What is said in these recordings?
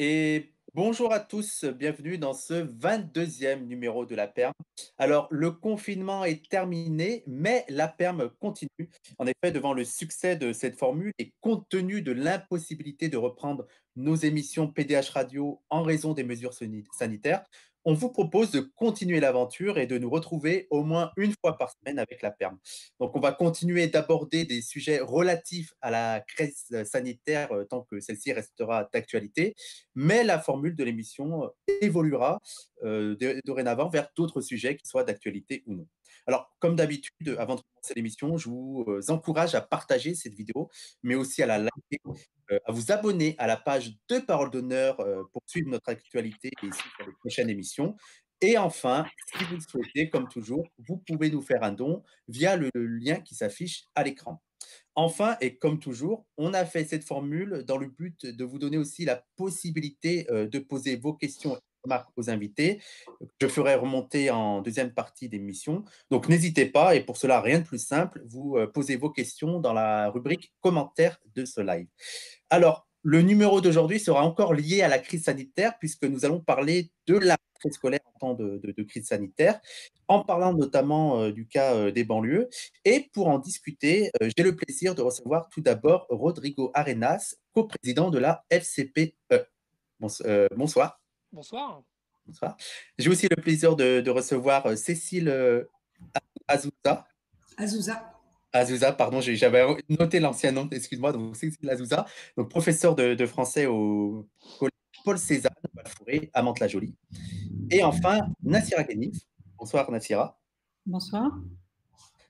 Et bonjour à tous, bienvenue dans ce 22e numéro de la Perme. Alors, le confinement est terminé, mais la Perme continue. En effet, devant le succès de cette formule et compte tenu de l'impossibilité de reprendre nos émissions PDH Radio en raison des mesures sanitaires, on vous propose de continuer l'aventure et de nous retrouver au moins une fois par semaine avec la Perme. Donc, on va continuer d'aborder des sujets relatifs à la crise sanitaire tant que celle-ci restera d'actualité, mais la formule de l'émission évoluera dorénavant vers d'autres sujets, qu'ils soient d'actualité ou non. Alors, comme d'habitude, avant de commencer l'émission, je vous encourage à partager cette vidéo, mais aussi à la liker, à vous abonner à la page de Parole d'honneur pour suivre notre actualité et suivre les prochaines émissions. Et enfin, si vous le souhaitez, comme toujours, vous pouvez nous faire un don via le lien qui s'affiche à l'écran. Enfin, et comme toujours, on a fait cette formule dans le but de vous donner aussi la possibilité de poser vos questions et remarques aux invités. Je ferai remonter en deuxième partie d'émission. Donc n'hésitez pas, et pour cela, rien de plus simple, vous posez vos questions dans la rubrique commentaires de ce live. Alors, le numéro d'aujourd'hui sera encore lié à la crise sanitaire, puisque nous allons parler de la rentrée scolaire en temps de crise sanitaire, en parlant notamment du cas des banlieues. Et pour en discuter, j'ai le plaisir de recevoir tout d'abord Rodrigo Arenas, coprésident de la FCPE. Bonsoir. Bonsoir. Bonsoir. J'ai aussi le plaisir de recevoir Cécile Azouza. Azusa. Azouza, pardon, j'avais noté l'ancien nom, excuse-moi, donc Cécile Azouza, donc professeur de français au collège Paul Cézanne, Val-Fouré, à Mantes-la-Jolie. Et enfin, Nassira Ghenif. Bonsoir Nassira. Bonsoir.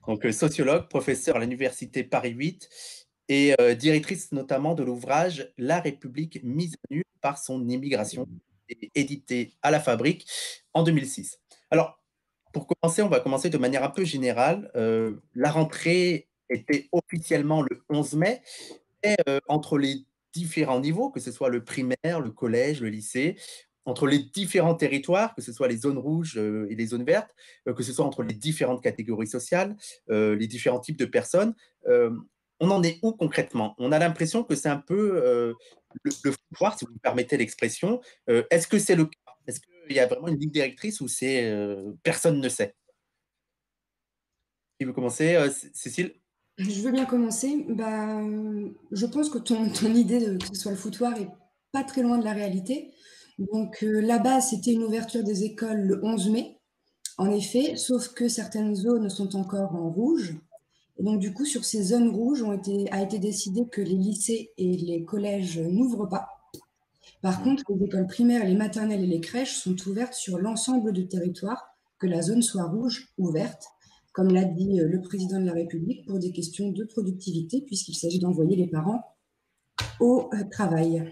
Donc sociologue, professeur à l'université Paris 8 et directrice notamment de l'ouvrage La République mise à nu par son immigration, édité à la Fabrique en 2006. Alors, pour commencer, on va commencer de manière un peu générale. La rentrée était officiellement le 11 mai, et entre les différents niveaux, que ce soit le primaire, le collège, le lycée, entre les différents territoires, que ce soit les zones rouges et les zones vertes, que ce soit entre les différentes catégories sociales, les différents types de personnes, on en est où concrètement? On a l'impression que c'est un peu le foutoir, si vous me permettez l'expression. Est-ce que c'est le cas? Est-ce qu'il y a vraiment une ligne directrice ou c'est personne ne sait? Qui veut commencer? Cécile? Je veux bien commencer. Je pense que ton idée que ce soit le foutoir est pas très loin de la réalité. Donc là-bas, c'était une ouverture des écoles le 11 mai, en effet, sauf que certaines zones sont encore en rouge. Et donc du coup, sur ces zones rouges a été décidé que les lycées et les collèges n'ouvrent pas. Par contre, les écoles primaires, les maternelles et les crèches sont ouvertes sur l'ensemble du territoire, que la zone soit rouge ou verte, comme l'a dit le président de la République, pour des questions de productivité, puisqu'il s'agit d'envoyer les parents au travail.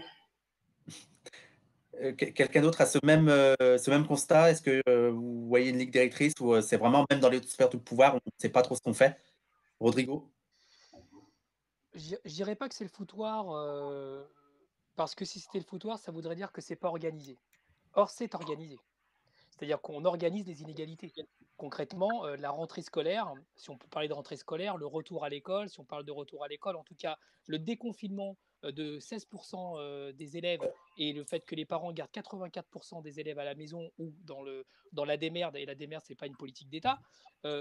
Quelqu'un d'autre a ce même constat? Est-ce que vous voyez une ligne directrice ou c'est vraiment, même dans les autres sphères de pouvoir, on ne sait pas trop ce qu'on fait? Rodrigo? Je dirais pas que c'est le foutoir, parce que si c'était le foutoir, ça voudrait dire que c'est pas organisé. Or, c'est organisé. C'est-à-dire qu'on organise les inégalités. Concrètement, la rentrée scolaire, si on peut parler de rentrée scolaire, le retour à l'école, si on parle de retour à l'école, en tout cas, le déconfinement de 16% des élèves et le fait que les parents gardent 84% des élèves à la maison ou dans la démerde, et la démerde, ce n'est pas une politique d'État,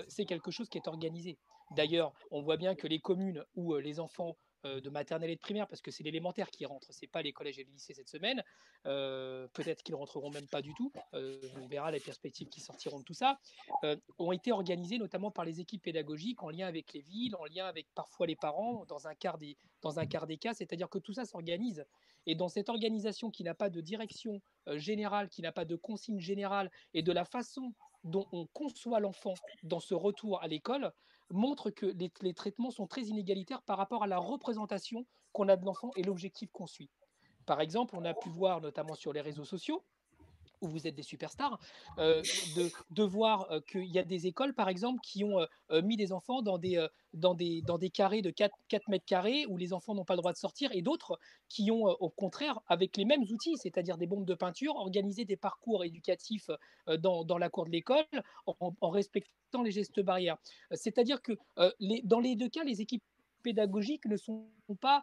c'est quelque chose qui est organisé. D'ailleurs, on voit bien que les communes où les enfants de maternelle et de primaire, parce que c'est l'élémentaire qui rentre, c'est pas les collèges et les lycées cette semaine. Peut-être qu'ils rentreront même pas du tout. On verra les perspectives qui sortiront de tout ça. Ont été organisées notamment par les équipes pédagogiques en lien avec les villes, en lien avec parfois les parents, dans un quart des cas. C'est-à-dire que tout ça s'organise. Et dans cette organisation qui n'a pas de direction générale, qui n'a pas de consigne générale, et de la façon dont on conçoit l'enfant dans ce retour à l'école, montre que les traitements sont très inégalitaires par rapport à la représentation qu'on a de l'enfant et l'objectif qu'on suit. Par exemple, on a pu voir notamment sur les réseaux sociaux, où vous êtes des superstars, de voir qu'il y a des écoles, par exemple, qui ont mis des enfants dans des carrés de 4 mètres carrés où les enfants n'ont pas le droit de sortir, et d'autres qui ont, au contraire, avec les mêmes outils, c'est-à-dire des bombes de peinture, organisé des parcours éducatifs dans la cour de l'école en respectant les gestes barrières. C'est-à-dire que dans les deux cas, les équipes pédagogiques ne sont pas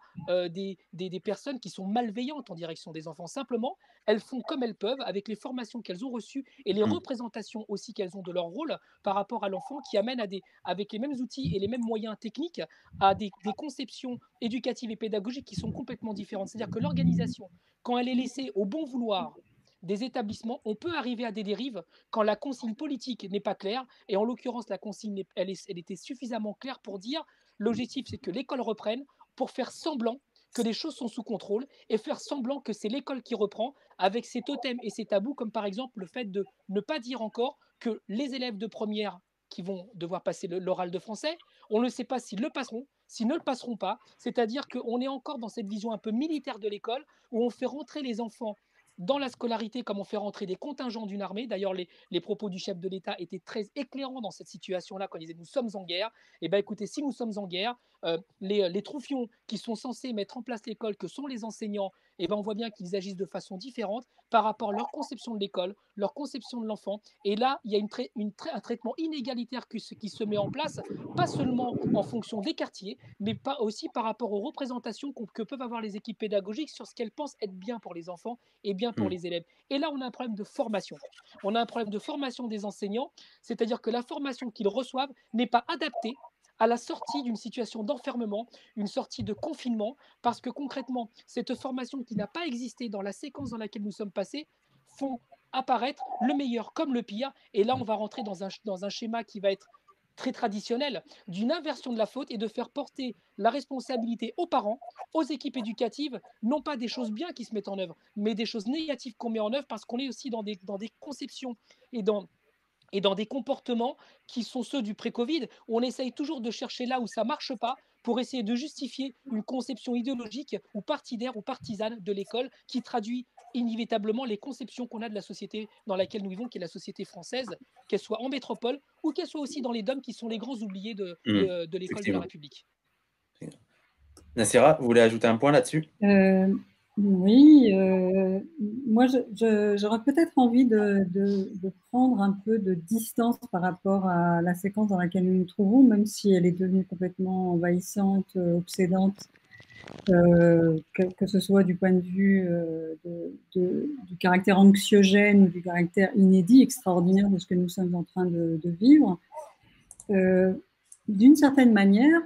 des personnes qui sont malveillantes en direction des enfants. Simplement, elles font comme elles peuvent avec les formations qu'elles ont reçues et les Mmh. représentations aussi qu'elles ont de leur rôle par rapport à l'enfant qui amènent avec les mêmes outils et les mêmes moyens techniques à des conceptions éducatives et pédagogiques qui sont complètement différentes. C'est-à-dire que l'organisation, quand elle est laissée au bon vouloir des établissements, on peut arriver à des dérives quand la consigne politique n'est pas claire. Et en l'occurrence, la consigne, elle était suffisamment claire pour dire l'objectif, c'est que l'école reprenne pour faire semblant que les choses sont sous contrôle et faire semblant que c'est l'école qui reprend avec ses totems et ses tabous, comme par exemple le fait de ne pas dire encore que les élèves de première qui vont devoir passer l'oral de français, on ne sait pas s'ils le passeront, s'ils ne le passeront pas. C'est-à-dire qu'on est encore dans cette vision un peu militaire de l'école où on fait rentrer les enfants dans la scolarité comme on fait rentrer des contingents d'une armée. D'ailleurs, les propos du chef de l'État étaient très éclairants dans cette situation-là quand il disait nous sommes en guerre. Eh bien, écoutez, si nous sommes en guerre, les troufions qui sont censés mettre en place l'école, que sont les enseignants, eh ben, on voit bien qu'ils agissent de façon différente par rapport à leur conception de l'école, leur conception de l'enfant. Et là, il y a un traitement inégalitaire qui se met en place, pas seulement en fonction des quartiers, mais pas aussi par rapport aux représentations que peuvent avoir les équipes pédagogiques sur ce qu'elles pensent être bien pour les enfants et bien pour Mmh. les élèves. Et là, on a un problème de formation. On a un problème de formation des enseignants, c'est-à-dire que la formation qu'ils reçoivent n'est pas adaptée à la sortie d'une situation d'enfermement, une sortie de confinement, parce que concrètement, cette formation qui n'a pas existé dans la séquence dans laquelle nous sommes passés font apparaître le meilleur comme le pire. Et là, on va rentrer dans un schéma qui va être très traditionnel d'une inversion de la faute et de faire porter la responsabilité aux parents, aux équipes éducatives, non pas des choses bien qui se mettent en œuvre, mais des choses négatives qu'on met en œuvre parce qu'on est aussi dans des conceptions et dans des comportements qui sont ceux du pré-Covid, où on essaye toujours de chercher là où ça ne marche pas pour essayer de justifier une conception idéologique ou partidaire ou partisane de l'école qui traduit inévitablement les conceptions qu'on a de la société dans laquelle nous vivons, qui est la société française, qu'elle soit en métropole ou qu'elle soit aussi dans les DOM qui sont les grands oubliés de, Mmh. de, de l'école de la Effectivement. République. Nassira, vous voulez ajouter un point là-dessus? Oui, moi j'aurais peut-être envie de prendre un peu de distance par rapport à la séquence dans laquelle nous nous trouvons, même si elle est devenue complètement envahissante, obsédante, que ce soit du point de vue du caractère anxiogène ou du caractère inédit, extraordinaire de ce que nous sommes en train de vivre. D'une certaine manière,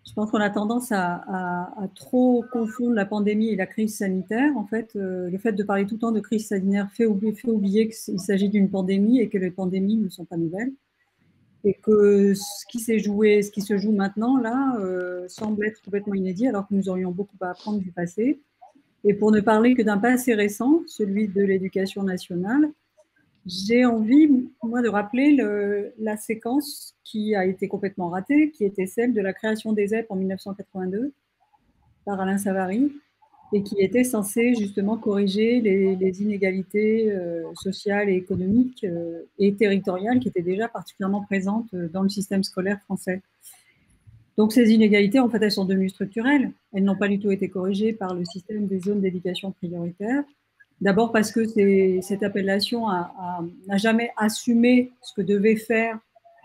je pense qu'on a tendance à trop confondre la pandémie et la crise sanitaire. En fait, le fait de parler tout le temps de crise sanitaire fait oublier qu'il s'agit d'une pandémie et que les pandémies ne sont pas nouvelles. Et que ce qui se joue maintenant, là, semble être complètement inédit, alors que nous aurions beaucoup à apprendre du passé. Et pour ne parler que d'un passé récent, celui de l'éducation nationale, j'ai envie, moi, de rappeler la séquence qui a été complètement ratée, qui était celle de la création des ZEP en 1982 par Alain Savary, et qui était censée justement corriger les inégalités sociales et économiques et territoriales qui étaient déjà particulièrement présentes dans le système scolaire français. Donc ces inégalités, en fait, elles sont devenues structurelles. Elles n'ont pas du tout été corrigées par le système des zones d'éducation prioritaire. D'abord parce que cette appellation n'a jamais assumé ce que devait faire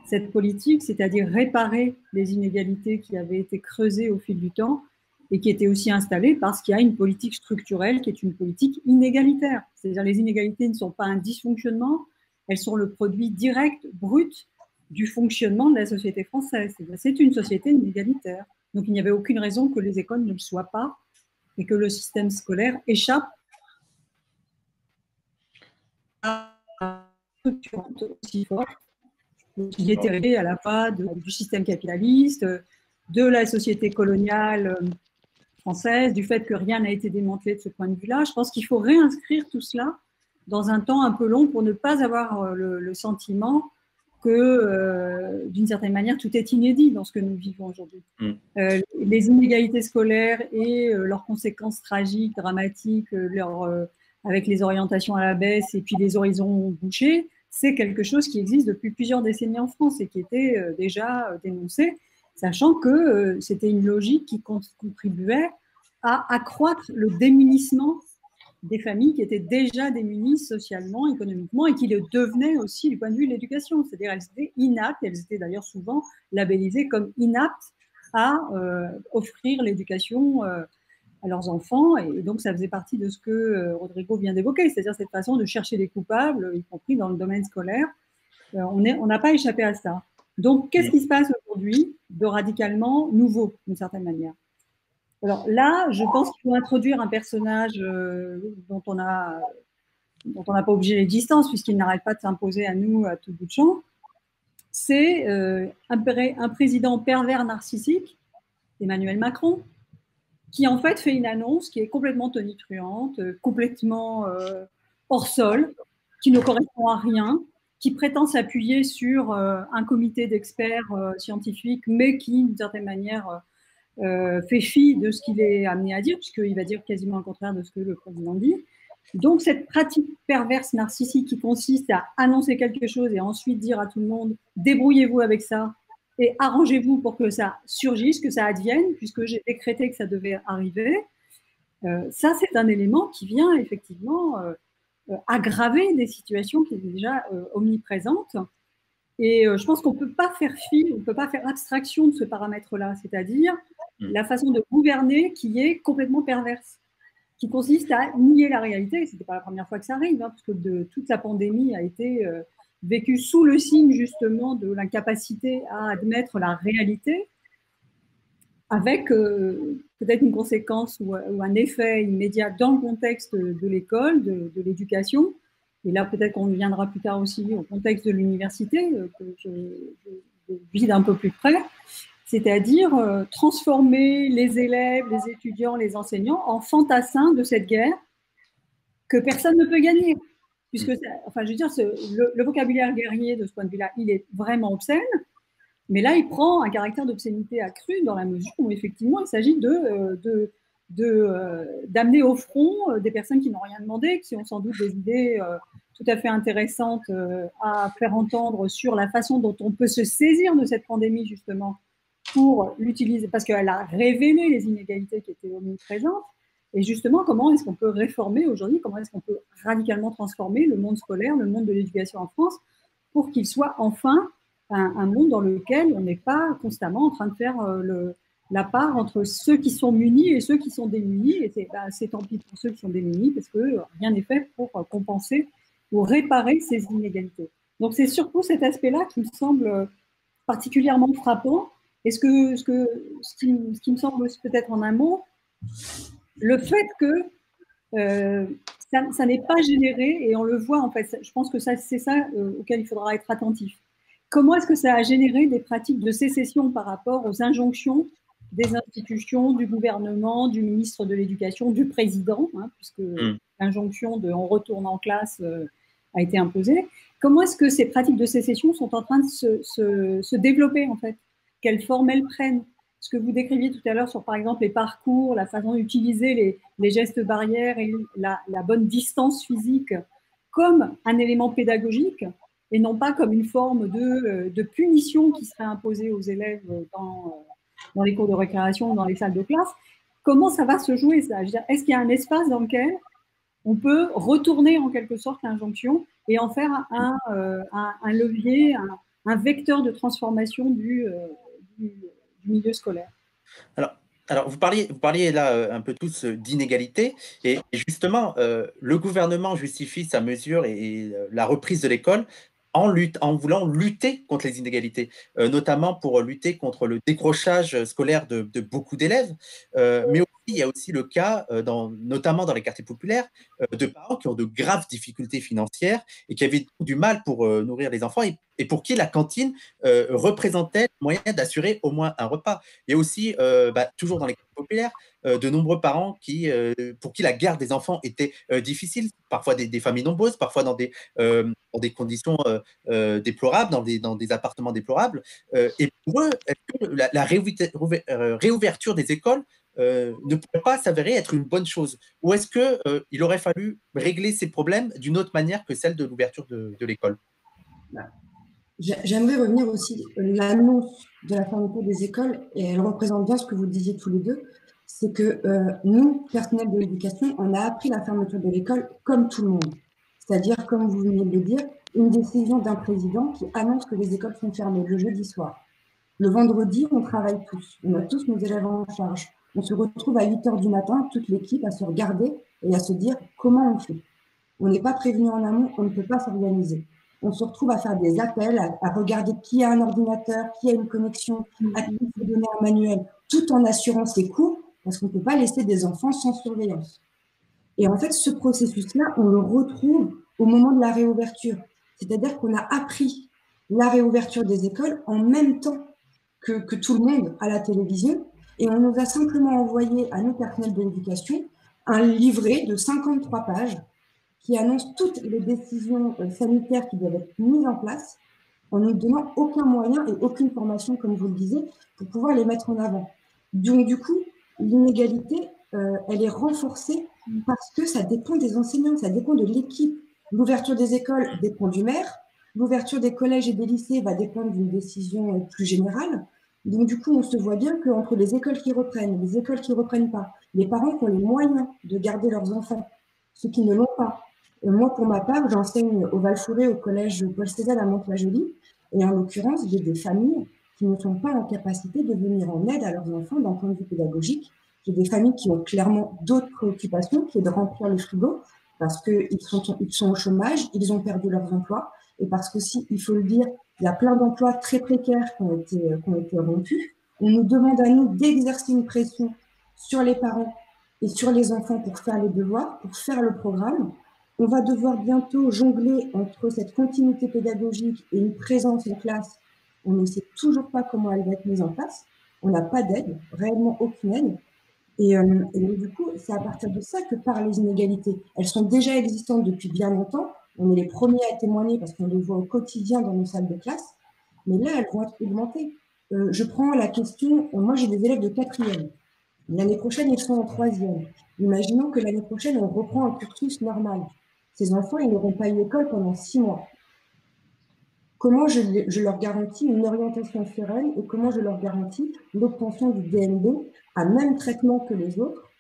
cette politique, c'est-à-dire réparer les inégalités qui avaient été creusées au fil du temps et qui étaient aussi installées parce qu'il y a une politique structurelle qui est une politique inégalitaire. C'est-à-dire les inégalités ne sont pas un dysfonctionnement, elles sont le produit direct, brut, du fonctionnement de la société française. C'est une société inégalitaire. Donc il n'y avait aucune raison que les écoles ne le soient pas et que le système scolaire échappe aussi forte qui est héritée à la fois du système capitaliste, de la société coloniale française, du fait que rien n'a été démantelé de ce point de vue-là. Je pense qu'il faut réinscrire tout cela dans un temps un peu long pour ne pas avoir le sentiment que, d'une certaine manière, tout est inédit dans ce que nous vivons aujourd'hui. Les inégalités scolaires et leurs conséquences tragiques, dramatiques, avec les orientations à la baisse et puis les horizons bouchés, c'est quelque chose qui existe depuis plusieurs décennies en France et qui était déjà dénoncé, sachant que c'était une logique qui contribuait à accroître le démunissement des familles qui étaient déjà démunies socialement, économiquement, et qui le devenaient aussi du point de vue de l'éducation. C'est-à-dire elles étaient inaptes, elles étaient d'ailleurs souvent labellisées comme inaptes à offrir l'éducation à leurs enfants. Et donc, ça faisait partie de ce que Rodrigo vient d'évoquer, c'est-à-dire cette façon de chercher des coupables, y compris dans le domaine scolaire. On n'a pas échappé à ça. Donc, qu'est-ce qui se passe aujourd'hui de radicalement nouveau, d'une certaine manière? Alors là, je pense qu'il faut introduire un personnage dont on n'a pas obligé l'existence, puisqu'il n'arrête pas de s'imposer à nous à tout bout de champ. C'est un président pervers narcissique, Emmanuel Macron, qui en fait fait une annonce qui est complètement tonitruante, complètement hors sol, qui ne correspond à rien, qui prétend s'appuyer sur un comité d'experts scientifiques, mais qui, d'une certaine manière, fait fi de ce qu'il est amené à dire, puisqu'il va dire quasiment le contraire de ce que le président dit. Donc, cette pratique perverse narcissique qui consiste à annoncer quelque chose et ensuite dire à tout le monde « débrouillez-vous avec ça et arrangez-vous pour que ça surgisse, que ça advienne, puisque j'ai décrété que ça devait arriver », ça, c'est un élément qui vient effectivement aggraver des situations qui étaient déjà omniprésentes. Et je pense qu'on ne peut pas faire fi, on ne peut pas faire abstraction de ce paramètre-là, c'est-à-dire la façon de gouverner qui est complètement perverse, qui consiste à nier la réalité. Ce n'était pas la première fois que ça arrive, parce que toute la pandémie a été vécue sous le signe justement de l'incapacité à admettre la réalité, avec peut-être une conséquence ou un effet immédiat dans le contexte de l'école, de l'éducation. Et là, peut-être qu'on viendra plus tard aussi au contexte de l'université, que je vis d'un peu plus près, c'est-à-dire transformer les élèves, les étudiants, les enseignants en fantassins de cette guerre que personne ne peut gagner. Puisque, enfin, je veux dire, le vocabulaire guerrier, de ce point de vue-là, il est vraiment obscène, mais là, il prend un caractère d'obscénité accru dans la mesure où, effectivement, il s'agit d'amener au front des personnes qui n'ont rien demandé, qui ont sans doute des idées tout à fait intéressantes à faire entendre sur la façon dont on peut se saisir de cette pandémie, justement, pour l'utiliser, parce qu'elle a révélé les inégalités qui étaient omniprésentes. Et justement, comment est-ce qu'on peut réformer aujourd'hui, comment est-ce qu'on peut radicalement transformer le monde scolaire, le monde de l'éducation en France, pour qu'il soit enfin un monde dans lequel on n'est pas constamment en train de faire la part entre ceux qui sont munis et ceux qui sont démunis. Et c'est tant pis pour ceux qui sont démunis, parce que rien n'est fait pour compenser ou réparer ces inégalités. Donc c'est surtout cet aspect-là qui me semble particulièrement frappant. Et ce qui me semble peut-être en un mot, le fait que ça n'est pas généré, et on le voit en fait, je pense que c'est ça auquel il faudra être attentif. Comment est-ce que ça a généré des pratiques de sécession par rapport aux injonctions des institutions, du gouvernement, du ministre de l'Éducation, du président, puisque l'injonction de « on retourne en classe » a été imposée. Comment est-ce que ces pratiques de sécession sont en train de se développer en fait? Quelle forme elles prennent? Ce que vous décriviez tout à l'heure sur, par exemple, les parcours, la façon d'utiliser les gestes barrières et la bonne distance physique comme un élément pédagogique et non pas comme une forme de punition qui serait imposée aux élèves dans les cours de récréation ou dans les salles de classe. Comment ça va se jouer, ça? Est-ce qu'il y a un espace dans lequel on peut retourner en quelque sorte l'injonction et en faire un levier, un vecteur de transformation du milieu scolaire? Alors vous parliez là un peu tous d'inégalité et justement le gouvernement justifie sa mesure et la reprise de l'école en voulant lutter contre les inégalités, notamment pour lutter contre le décrochage scolaire de beaucoup d'élèves, mais aussi, il y a aussi le cas, notamment dans les quartiers populaires, de parents qui ont de graves difficultés financières et qui avaient du mal pour nourrir les enfants et pour qui la cantine représentait le moyen d'assurer au moins un repas. Il y a aussi, toujours dans les quartiers populaires, de nombreux parents pour qui la garde des enfants était difficile, parfois des familles nombreuses, parfois dans des conditions déplorables, dans des appartements déplorables. Et pour eux, est-ce que la réouverture des écoles ne pourrait pas s'avérer être une bonne chose? Ou est-ce qu'il aurait fallu régler ces problèmes d'une autre manière que celle de l'ouverture de l'école? J'aimerais revenir aussi, l'annonce de la fermeture des écoles, et elle représente bien ce que vous disiez tous les deux, c'est que nous, personnels de l'éducation, on a appris la fermeture de l'école comme tout le monde. C'est-à-dire, comme vous venez de le dire, une décision d'un président qui annonce que les écoles sont fermées le jeudi soir. Le vendredi, on travaille tous. On a tous nos élèves en charge. On se retrouve à 8 h du matin, toute l'équipe, à se regarder et à se dire comment on fait. On n'est pas prévenu en amont, on ne peut pas s'organiser. On se retrouve à faire des appels, à regarder qui a un ordinateur, qui a une connexion, à qui il faut donner un manuel, tout en assurant ses cours, parce qu'on ne peut pas laisser des enfants sans surveillance. Et en fait, ce processus-là, on le retrouve au moment de la réouverture. C'est-à-dire qu'on a appris la réouverture des écoles en même temps que tout le monde à la télévision. Et on nous a simplement envoyé à nos personnels de l'éducation un livret de 53 pages qui annonce toutes les décisions sanitaires qui doivent être mises en place en ne donnant aucun moyen et aucune formation, comme vous le disiez, pour pouvoir les mettre en avant. Donc, du coup, l'inégalité, elle est renforcée parce que ça dépend des enseignants, ça dépend de l'équipe. L'ouverture des écoles dépend du maire, l'ouverture des collèges et des lycées va dépendre d'une décision plus générale. Donc, du coup, on se voit bien qu'entre les écoles qui reprennent, les écoles qui ne reprennent pas, les parents qui ont les moyens de garder leurs enfants, ceux qui ne l'ont pas. Moi, pour ma part, j'enseigne au Val-Fouré, au collège Paul Cézanne à Mantes-la-Jolie. Et en l'occurrence, j'ai des familles qui ne sont pas en capacité de venir en aide à leurs enfants d'un point de vue pédagogique. J'ai des familles qui ont clairement d'autres préoccupations, qui est de remplir le frigo, parce qu'ils sont au chômage, ils ont perdu leurs emplois, et parce qu'aussi, il faut le dire, il y a plein d'emplois très précaires qui ont été rompus. On nous demande à nous d'exercer une pression sur les parents et sur les enfants pour faire les devoirs, pour faire le programme. On va devoir bientôt jongler entre cette continuité pédagogique et une présence en classe. On ne sait toujours pas comment elle va être mise en place. On n'a pas d'aide, réellement aucune aide. Et du coup, c'est à partir de ça que parlent les inégalités. Elles sont déjà existantes depuis bien longtemps. On est les premiers à témoigner parce qu'on les voit au quotidien dans nos salles de classe. Mais là, elles vont être augmentées. Je prends la question, moi j'ai des élèves de 4e. L'année prochaine, ils sont en 3e. Imaginons que l'année prochaine, on reprend un cursus normal. Ces enfants, ils n'auront pas eu l'école pendant 6 mois. Comment je leur garantis une orientation sereine et comment je leur garantis l'obtention du DNB à même traitement que les autres,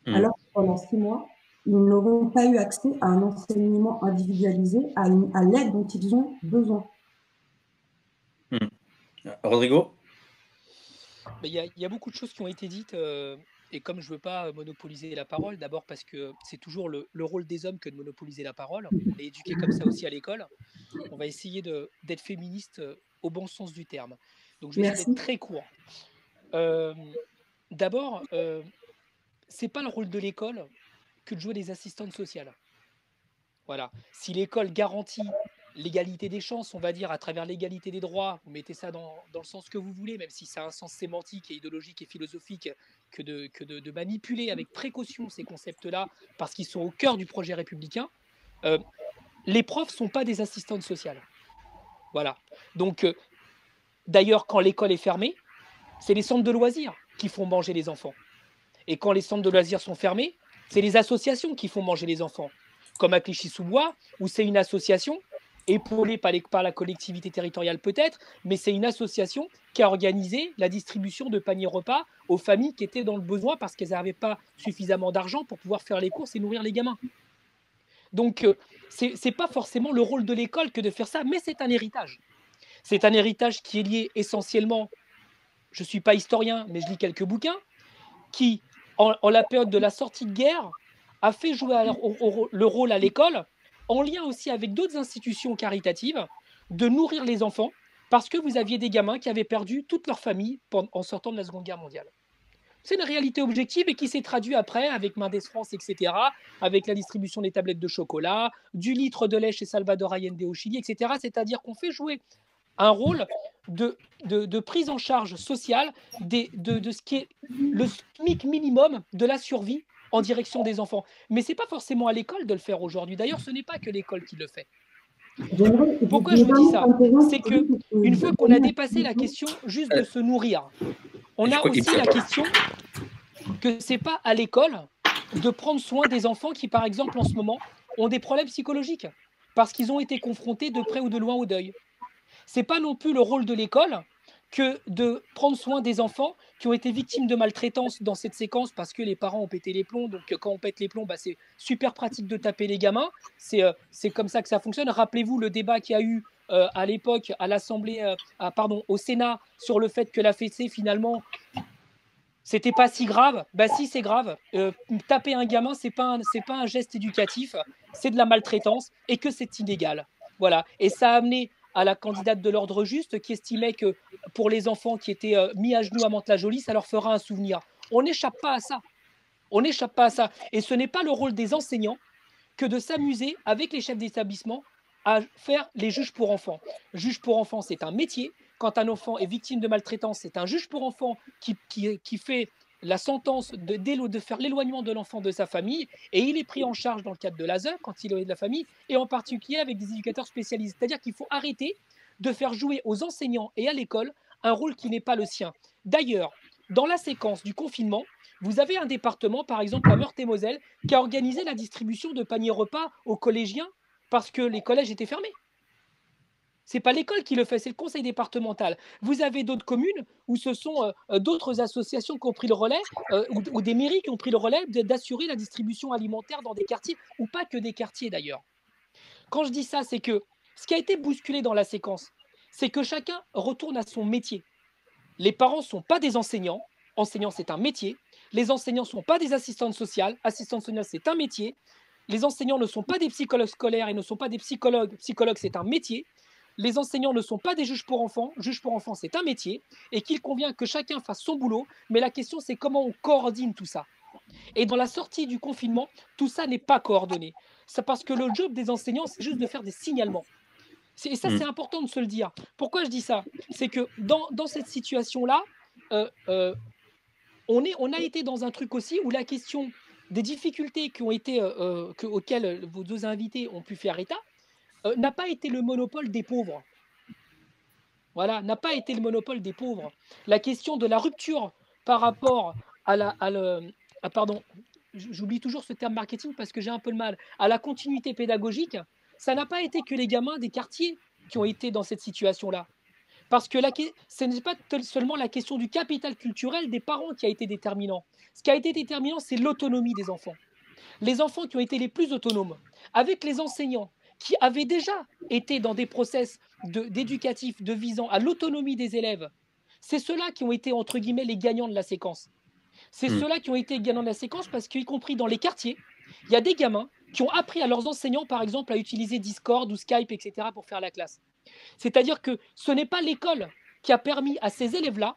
alors que pendant 6 mois, ils n'auront pas eu accès à un enseignement individualisé, à l'aide dont ils ont besoin. Rodrigo? Il y a beaucoup de choses qui ont été dites, et comme je ne veux pas monopoliser la parole, d'abord parce que c'est toujours le rôle des hommes que de monopoliser la parole, on est éduqué comme ça aussi à l'école, on va essayer d'être féministe au bon sens du terme. Donc je vais essayer d'être très court. D'abord, c'est pas le rôle de l'école que de jouer des assistantes sociales. Voilà. Si l'école garantit l'égalité des chances, on va dire, à travers l'égalité des droits, vous mettez ça dans le sens que vous voulez, même si ça a un sens sémantique et idéologique et philosophique, que de manipuler avec précaution ces concepts-là, parce qu'ils sont au cœur du projet républicain, les profs ne sont pas des assistantes sociales. Voilà. Donc, d'ailleurs, quand l'école est fermée, c'est les centres de loisirs qui font manger les enfants. Et quand les centres de loisirs sont fermés, c'est les associations qui font manger les enfants. Comme à Clichy-sous-Bois, où c'est une association, épaulée par la collectivité territoriale peut-être, mais c'est une association qui a organisé la distribution de paniers repas aux familles qui étaient dans le besoin parce qu'elles n'avaient pas suffisamment d'argent pour pouvoir faire les courses et nourrir les gamins. Donc, ce n'est pas forcément le rôle de l'école que de faire ça, mais c'est un héritage. C'est un héritage qui est lié essentiellement, je ne suis pas historien, mais je lis quelques bouquins, qui, en la période de la sortie de guerre, a fait jouer le rôle à l'école, en lien aussi avec d'autres institutions caritatives, de nourrir les enfants, parce que vous aviez des gamins qui avaient perdu toute leur famille en sortant de la Seconde Guerre mondiale. C'est une réalité objective et qui s'est traduite après avec Mendes France, etc., avec la distribution des tablettes de chocolat, du litre de lait chez Salvador Allende au Chili, etc. C'est-à-dire qu'on fait jouer un rôle de prise en charge sociale de ce qui est le SMIC minimum de la survie en direction des enfants. Mais ce n'est pas forcément à l'école de le faire aujourd'hui. D'ailleurs, ce n'est pas que l'école qui le fait. Pourquoi je vous dis ça? C'est qu'une fois qu'on a dépassé la question juste de se nourrir, on a aussi la question que ce n'est pas à l'école de prendre soin des enfants qui, par exemple, en ce moment, ont des problèmes psychologiques parce qu'ils ont été confrontés de près ou de loin au deuil. Ce n'est pas non plus le rôle de l'école que de prendre soin des enfants qui ont été victimes de maltraitance dans cette séquence parce que les parents ont pété les plombs. Donc, quand on pète les plombs, c'est super pratique de taper les gamins. C'est comme ça que ça fonctionne. Rappelez-vous le débat qu'il y a eu à l'époque à l'Assemblée, au Sénat, sur le fait que la fessée, finalement, c'était pas si grave. Bah si, c'est grave. Taper un gamin, c'est pas un geste éducatif, c'est de la maltraitance et que c'est illégal. Voilà. Et ça a amené à la candidate de l'ordre juste qui estimait que pour les enfants qui étaient mis à genoux à Mantes-la-Jolie, ça leur fera un souvenir. On n'échappe pas à ça. On n'échappe pas à ça. Et ce n'est pas le rôle des enseignants que de s'amuser avec les chefs d'établissement à faire les juges pour enfants. Juge pour enfants, c'est un métier. Quand un enfant est victime de maltraitance, c'est un juge pour enfants qui fait la sentence de faire l'éloignement de l'enfant de sa famille, et il est pris en charge dans le cadre de l'ASE quand il est de la famille, et en particulier avec des éducateurs spécialisés. C'est-à-dire qu'il faut arrêter de faire jouer aux enseignants et à l'école un rôle qui n'est pas le sien. D'ailleurs, dans la séquence du confinement, vous avez un département, par exemple la Meurthe-et-Moselle, qui a organisé la distribution de paniers repas aux collégiens parce que les collèges étaient fermés. Ce n'est pas l'école qui le fait, c'est le conseil départemental. Vous avez d'autres communes où ce sont d'autres associations qui ont pris le relais, ou des mairies qui ont pris le relais d'assurer la distribution alimentaire dans des quartiers, ou pas que des quartiers d'ailleurs. Quand je dis ça, c'est que ce qui a été bousculé dans la séquence, c'est que chacun retourne à son métier. Les parents ne sont pas des enseignants. Enseignant, c'est un métier. Les enseignants ne sont pas des assistantes sociales. Assistantes sociales, c'est un métier. Les enseignants ne sont pas des psychologues scolaires et ne sont pas des psychologues. Psychologues, c'est un métier. Les enseignants ne sont pas des juges pour enfants. Juges pour enfants, c'est un métier. Et qu'il convient que chacun fasse son boulot. Mais la question, c'est comment on coordonne tout ça. Et dans la sortie du confinement, tout ça n'est pas coordonné. C'est parce que le job des enseignants, c'est juste de faire des signalements. Et ça, c'est important de se le dire. Pourquoi je dis ça? C'est que dans cette situation-là, on a été dans un truc aussi où la question des difficultés qui ont été, auxquelles vos deux invités ont pu faire état, n'a pas été le monopole des pauvres. Voilà, n'a pas été le monopole des pauvres. La question de la rupture par rapport pardon, j'oublie toujours ce terme marketing parce que j'ai un peu le mal, à la continuité pédagogique, ça n'a pas été que les gamins des quartiers qui ont été dans cette situation-là. Parce que ce n'est pas seulement la question du capital culturel des parents qui a été déterminant. Ce qui a été déterminant, c'est l'autonomie des enfants. Les enfants qui ont été les plus autonomes, avec les enseignants qui avaient déjà été dans des process d'éducatifs visant à l'autonomie des élèves, c'est ceux-là qui ont été, entre guillemets, les gagnants de la séquence. C'est ceux-là qui ont été gagnants de la séquence parce qu'y compris dans les quartiers, il y a des gamins qui ont appris à leurs enseignants, par exemple, à utiliser Discord ou Skype, etc., pour faire la classe. C'est-à-dire que ce n'est pas l'école qui a permis à ces élèves-là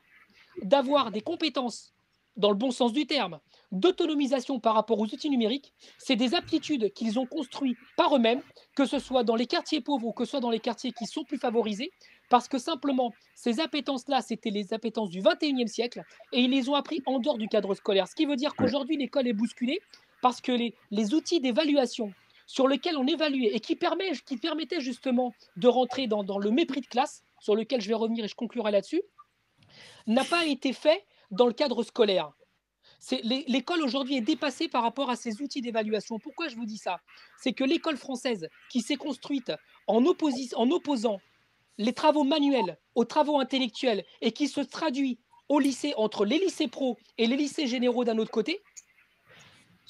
d'avoir des compétences, dans le bon sens du terme, d'autonomisation par rapport aux outils numériques. C'est des aptitudes qu'ils ont construites par eux-mêmes, que ce soit dans les quartiers pauvres ou que ce soit dans les quartiers qui sont plus favorisés, parce que simplement, ces appétences-là, c'était les appétences du 21e siècle, et ils les ont appris en dehors du cadre scolaire. Ce qui veut dire qu'aujourd'hui, l'école est bousculée, parce que les outils d'évaluation sur lesquels on évaluait et qui permettaient justement de rentrer dans le mépris de classe, sur lequel je vais revenir et je conclurai là-dessus, n'a pas été fait dans le cadre scolaire. L'école aujourd'hui est dépassée par rapport à ces outils d'évaluation. Pourquoi je vous dis ça? C'est que l'école française, qui s'est construite en opposant les travaux manuels aux travaux intellectuels et qui se traduit au lycée entre les lycées pro et les lycées généraux d'un autre côté,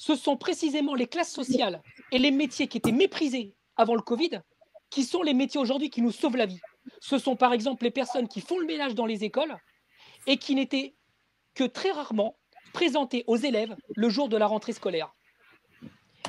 ce sont précisément les classes sociales et les métiers qui étaient méprisés avant le Covid qui sont les métiers aujourd'hui qui nous sauvent la vie. Ce sont par exemple les personnes qui font le ménage dans les écoles et qui n'étaient que très rarement présentées aux élèves le jour de la rentrée scolaire.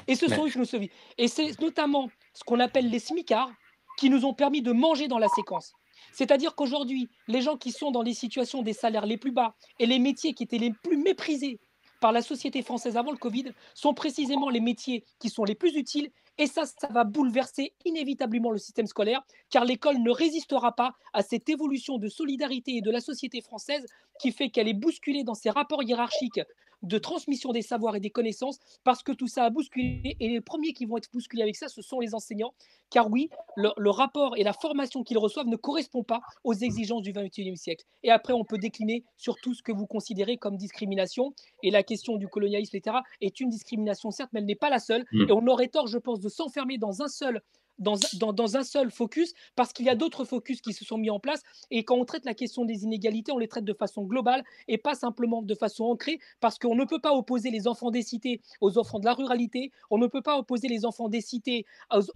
Et ce sont eux qui nous sauvent. Et c'est notamment ce qu'on appelle les smicards qui nous ont permis de manger dans la séquence. C'est-à-dire qu'aujourd'hui, les gens qui sont dans les situations des salaires les plus bas et les métiers qui étaient les plus méprisés par la société française avant le Covid sont précisément les métiers qui sont les plus utiles. Et ça va bouleverser inévitablement le système scolaire, car l'école ne résistera pas à cette évolution de solidarité et de la société française qui fait qu'elle est bousculée dans ses rapports hiérarchiques de transmission des savoirs et des connaissances, parce que tout ça a bousculé, et les premiers qui vont être bousculés avec ça, ce sont les enseignants, car oui, le rapport et la formation qu'ils reçoivent ne correspondent pas aux exigences du XXIe siècle. Et après, on peut décliner sur tout ce que vous considérez comme discrimination, et la question du colonialisme, etc., est une discrimination, certes, mais elle n'est pas la seule, et on aurait tort, je pense, de s'enfermer dans un seul dans un seul focus, parce qu'il y a d'autres focus qui se sont mis en place. Et quand on traite la question des inégalités, on les traite de façon globale et pas simplement de façon ancrée, parce qu'on ne peut pas opposer les enfants des cités aux enfants de la ruralité, on ne peut pas opposer les enfants des cités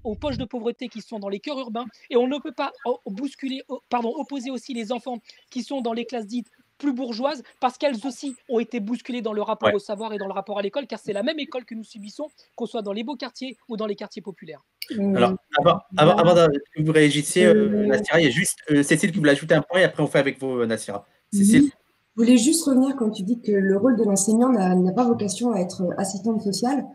aux poches de pauvreté qui sont dans les cœurs urbains, et on ne peut pas opposer aussi les enfants qui sont dans les classes dites plus bourgeoises, parce qu'elles aussi ont été bousculées dans le rapport Ouais. au savoir et dans le rapport à l'école, car c'est la même école que nous subissons, qu'on soit dans les beaux quartiers ou dans les quartiers populaires. Alors, avant que vous réagissiez, Nassira, il y a juste Cécile qui voulait ajouter un point et après on fait avec vous, Nassira. Cécile. Je voulais juste revenir quand tu dis que le rôle de l'enseignant n'a pas vocation à être assistante sociale.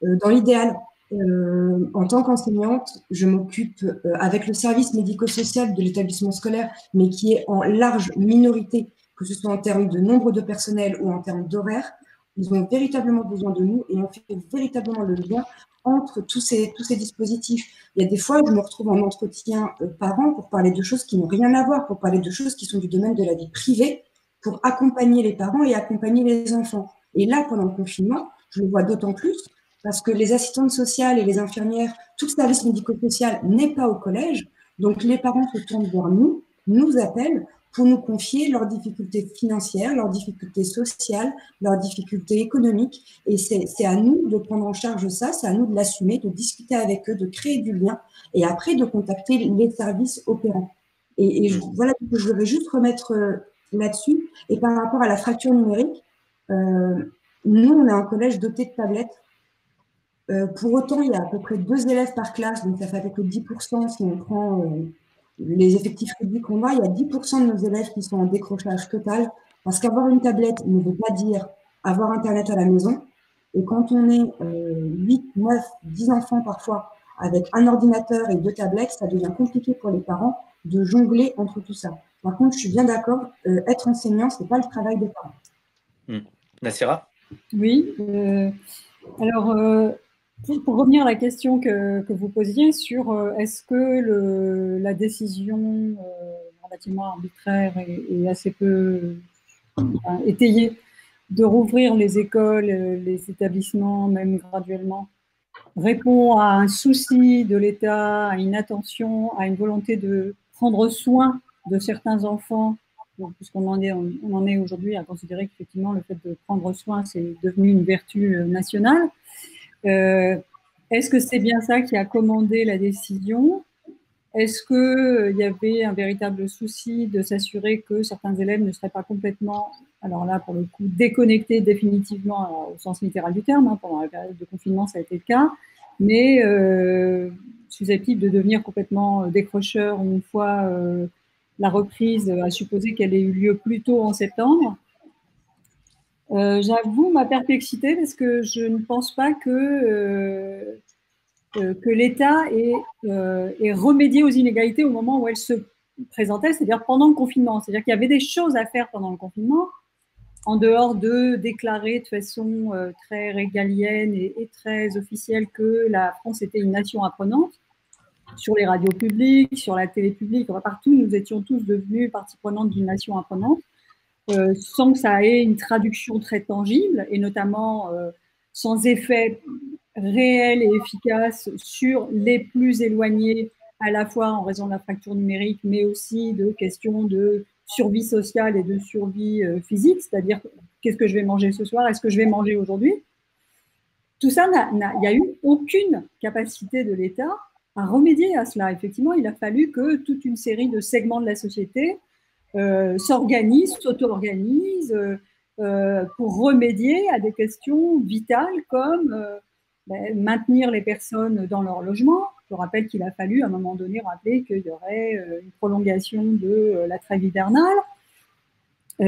Dans l'idéal, en tant qu'enseignante, je m'occupe avec le service médico-social de l'établissement scolaire, mais qui est en large minorité, que ce soit en termes de nombre de personnel ou en termes d'horaire. Ils ont véritablement besoin de nous et on fait véritablement le lien entre tous ces dispositifs. Il y a des fois où je me retrouve en entretien parents pour parler de choses qui n'ont rien à voir, pour parler de choses qui sont du domaine de la vie privée, pour accompagner les parents et accompagner les enfants. Et là, pendant le confinement, je le vois d'autant plus parce que les assistantes sociales et les infirmières, tout le service médico-social n'est pas au collège. Donc, les parents se tournent vers nous, nous appellent pour nous confier leurs difficultés financières, leurs difficultés sociales, leurs difficultés économiques. Et c'est à nous de prendre en charge ça, c'est à nous de l'assumer, de discuter avec eux, de créer du lien et après de contacter les services opérants. Voilà, je voudrais juste remettre là-dessus. Et par rapport à la fracture numérique, nous, on a un collège doté de tablettes. Pour autant, il y a à peu près 2 élèves par classe, donc ça fait à peu près 10% si on prend les effectifs réduits qu'on a. Il y a 10% de nos élèves qui sont en décrochage total, parce qu'avoir une tablette ne veut pas dire avoir Internet à la maison. Et quand on est 8, 9, 10 enfants parfois, avec un ordinateur et 2 tablettes, ça devient compliqué pour les parents de jongler entre tout ça. Par contre, je suis bien d'accord, être enseignant, ce n'est pas le travail des parents. Nassira? Oui. Alors, pour revenir à la question que vous posiez sur est-ce que la décision relativement arbitraire et assez peu étayée de rouvrir les écoles, les établissements, même graduellement, répond à un souci de l'État, à une attention, à une volonté de prendre soin de certains enfants, puisqu'on en est aujourd'hui à considérer qu'effectivement le fait de prendre soin, c'est devenu une vertu nationale. Est-ce que c'est bien ça qui a commandé la décision? Est-ce qu'il y avait un véritable souci de s'assurer que certains élèves ne seraient pas complètement, alors là pour le coup, déconnectés définitivement au sens littéral du terme, hein, pendant la période de confinement ça a été le cas, mais susceptibles de devenir complètement décrocheurs une fois la reprise, à supposer qu'elle ait eu lieu plus tôt en septembre? J'avoue ma perplexité parce que je ne pense pas que l'État ait remédié aux inégalités au moment où elles se présentaient, c'est-à-dire pendant le confinement. C'est-à-dire qu'il y avait des choses à faire pendant le confinement, en dehors de déclarer de façon très régalienne et très officielle que la France était une nation apprenante. Sur les radios publiques, sur la télé publique, partout, nous étions tous devenus partie prenante d'une nation apprenante. Sans que ça ait une traduction très tangible et notamment sans effet réel et efficace sur les plus éloignés, à la fois en raison de la fracture numérique, mais aussi de questions de survie sociale et de survie physique, c'est-à-dire qu'est-ce que je vais manger ce soir, est-ce que je vais manger aujourd'hui? Tout ça, il n'y a eu aucune capacité de l'État à remédier à cela. Effectivement, il a fallu que toute une série de segments de la société s'organisent, s'auto-organisent pour remédier à des questions vitales comme maintenir les personnes dans leur logement. Je rappelle qu'il a fallu à un moment donné rappeler qu'il y aurait une prolongation de la trêve hivernale,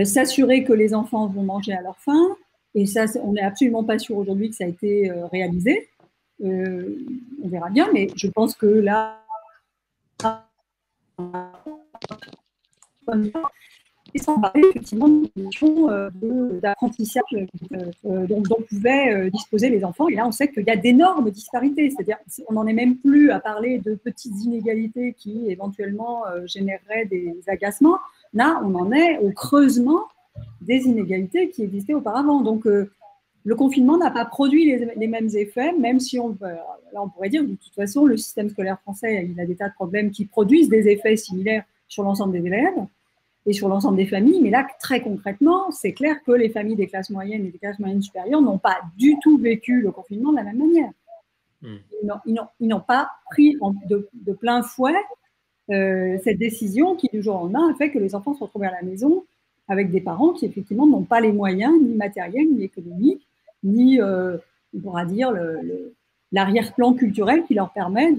s'assurer que les enfants vont manger à leur faim, et ça, on n'est absolument pas sûr aujourd'hui que ça a été réalisé. On verra bien, mais je pense que là, et sans parler effectivement d'une notion d'apprentissage dont pouvaient disposer les enfants. Et là, on sait qu'il y a d'énormes disparités. C'est-à-dire, on n'en est même plus à parler de petites inégalités qui éventuellement généreraient des agacements. Là, on en est au creusement des inégalités qui existaient auparavant. Donc, le confinement n'a pas produit les mêmes effets, même si là on pourrait dire de toute façon le système scolaire français il a des tas de problèmes qui produisent des effets similaires sur l'ensemble des élèves et sur l'ensemble des familles, mais là très concrètement c'est clair que les familles des classes moyennes et des classes moyennes supérieures n'ont pas du tout vécu le confinement de la même manière. Ils n'ont pas pris de plein fouet cette décision qui du jour au lendemain a fait que les enfants se retrouvent à la maison avec des parents qui effectivement n'ont pas les moyens ni matériels ni économiques ni, on pourra dire, l'arrière-plan culturel qui leur permet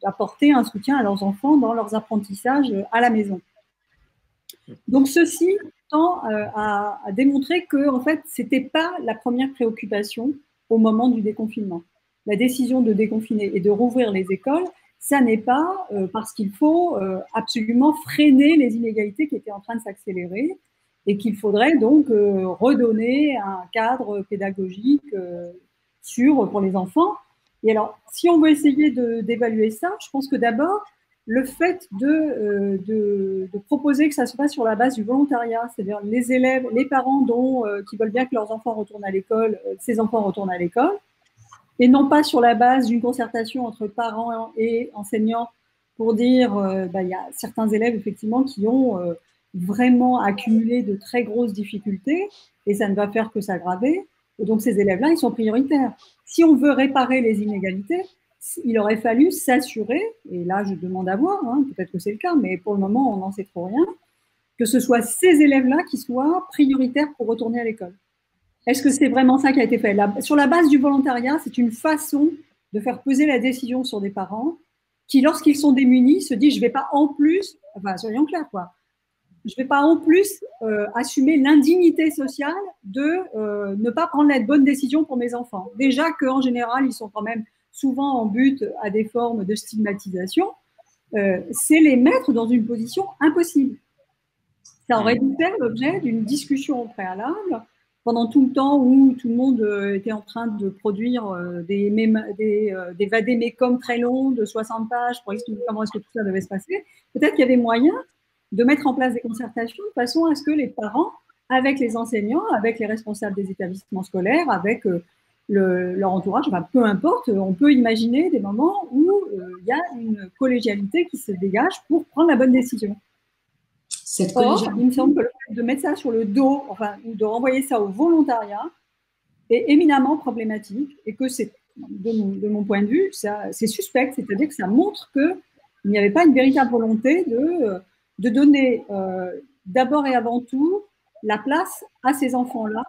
d'apporter un soutien à leurs enfants dans leurs apprentissages à la maison. Donc, ceci tend à démontrer que, en fait, ce n'était pas la première préoccupation au moment du déconfinement. La décision de déconfiner et de rouvrir les écoles, ça n'est pas parce qu'il faut absolument freiner les inégalités qui étaient en train de s'accélérer et qu'il faudrait donc redonner un cadre pédagogique sûr pour les enfants. Et alors, si on veut essayer d'évaluer ça, je pense que d'abord, le fait de proposer que ça se fasse sur la base du volontariat, c'est-à-dire les élèves, les parents qui veulent bien que leurs enfants retournent à l'école, ces enfants retournent à l'école, et non pas sur la base d'une concertation entre parents et enseignants pour dire il y a certains élèves effectivement qui ont vraiment accumulé de très grosses difficultés et ça ne va faire que s'aggraver. Et donc ces élèves-là, ils sont prioritaires. Si on veut réparer les inégalités, il aurait fallu s'assurer, et là je demande à voir, peut-être que c'est le cas, mais pour le moment on n'en sait trop rien, que ce soit ces élèves-là qui soient prioritaires pour retourner à l'école. Est-ce que c'est vraiment ça qui a été fait? Sur la base du volontariat, c'est une façon de faire peser la décision sur des parents qui, lorsqu'ils sont démunis, se disent je ne vais pas en plus, enfin soyons clairs quoi, je ne vais pas en plus assumer l'indignité sociale de ne pas prendre la bonne décision pour mes enfants. Déjà qu'en général, ils sont quand même souvent en but à des formes de stigmatisation, c'est les mettre dans une position impossible. Ça aurait dû faire l'objet d'une discussion au préalable pendant tout le temps où tout le monde était en train de produire des vadémécums très longs de 60 pages pour expliquer comment est-ce que tout ça devait se passer. Peut-être qu'il y avait moyen de mettre en place des concertations de façon à ce que les parents, avec les enseignants, avec les responsables des établissements scolaires, avec leur entourage, peu importe, on peut imaginer des moments où il y a une collégialité qui se dégage pour prendre la bonne décision. Or, il me semble que le fait de mettre ça sur le dos, ou de renvoyer ça au volontariat, est éminemment problématique et que c'est, de mon point de vue, c'est suspect, c'est-à-dire que ça montre qu'il n'y avait pas une véritable volonté de donner d'abord et avant tout la place à ces enfants-là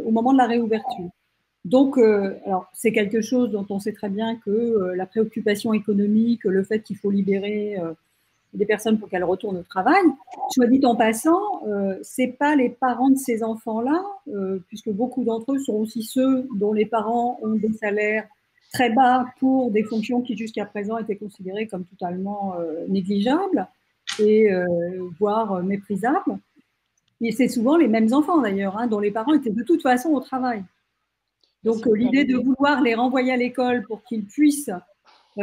au moment de la réouverture. Donc, alors c'est quelque chose dont on sait très bien que la préoccupation économique, le fait qu'il faut libérer des personnes pour qu'elles retournent au travail, soit dit en passant, c'est pas les parents de ces enfants-là, puisque beaucoup d'entre eux sont aussi ceux dont les parents ont des salaires très bas pour des fonctions qui jusqu'à présent étaient considérées comme totalement négligeables et voire méprisables. Et c'est souvent les mêmes enfants d'ailleurs, dont les parents étaient de toute façon au travail. Donc l'idée de vouloir les renvoyer à l'école pour qu'ils puissent,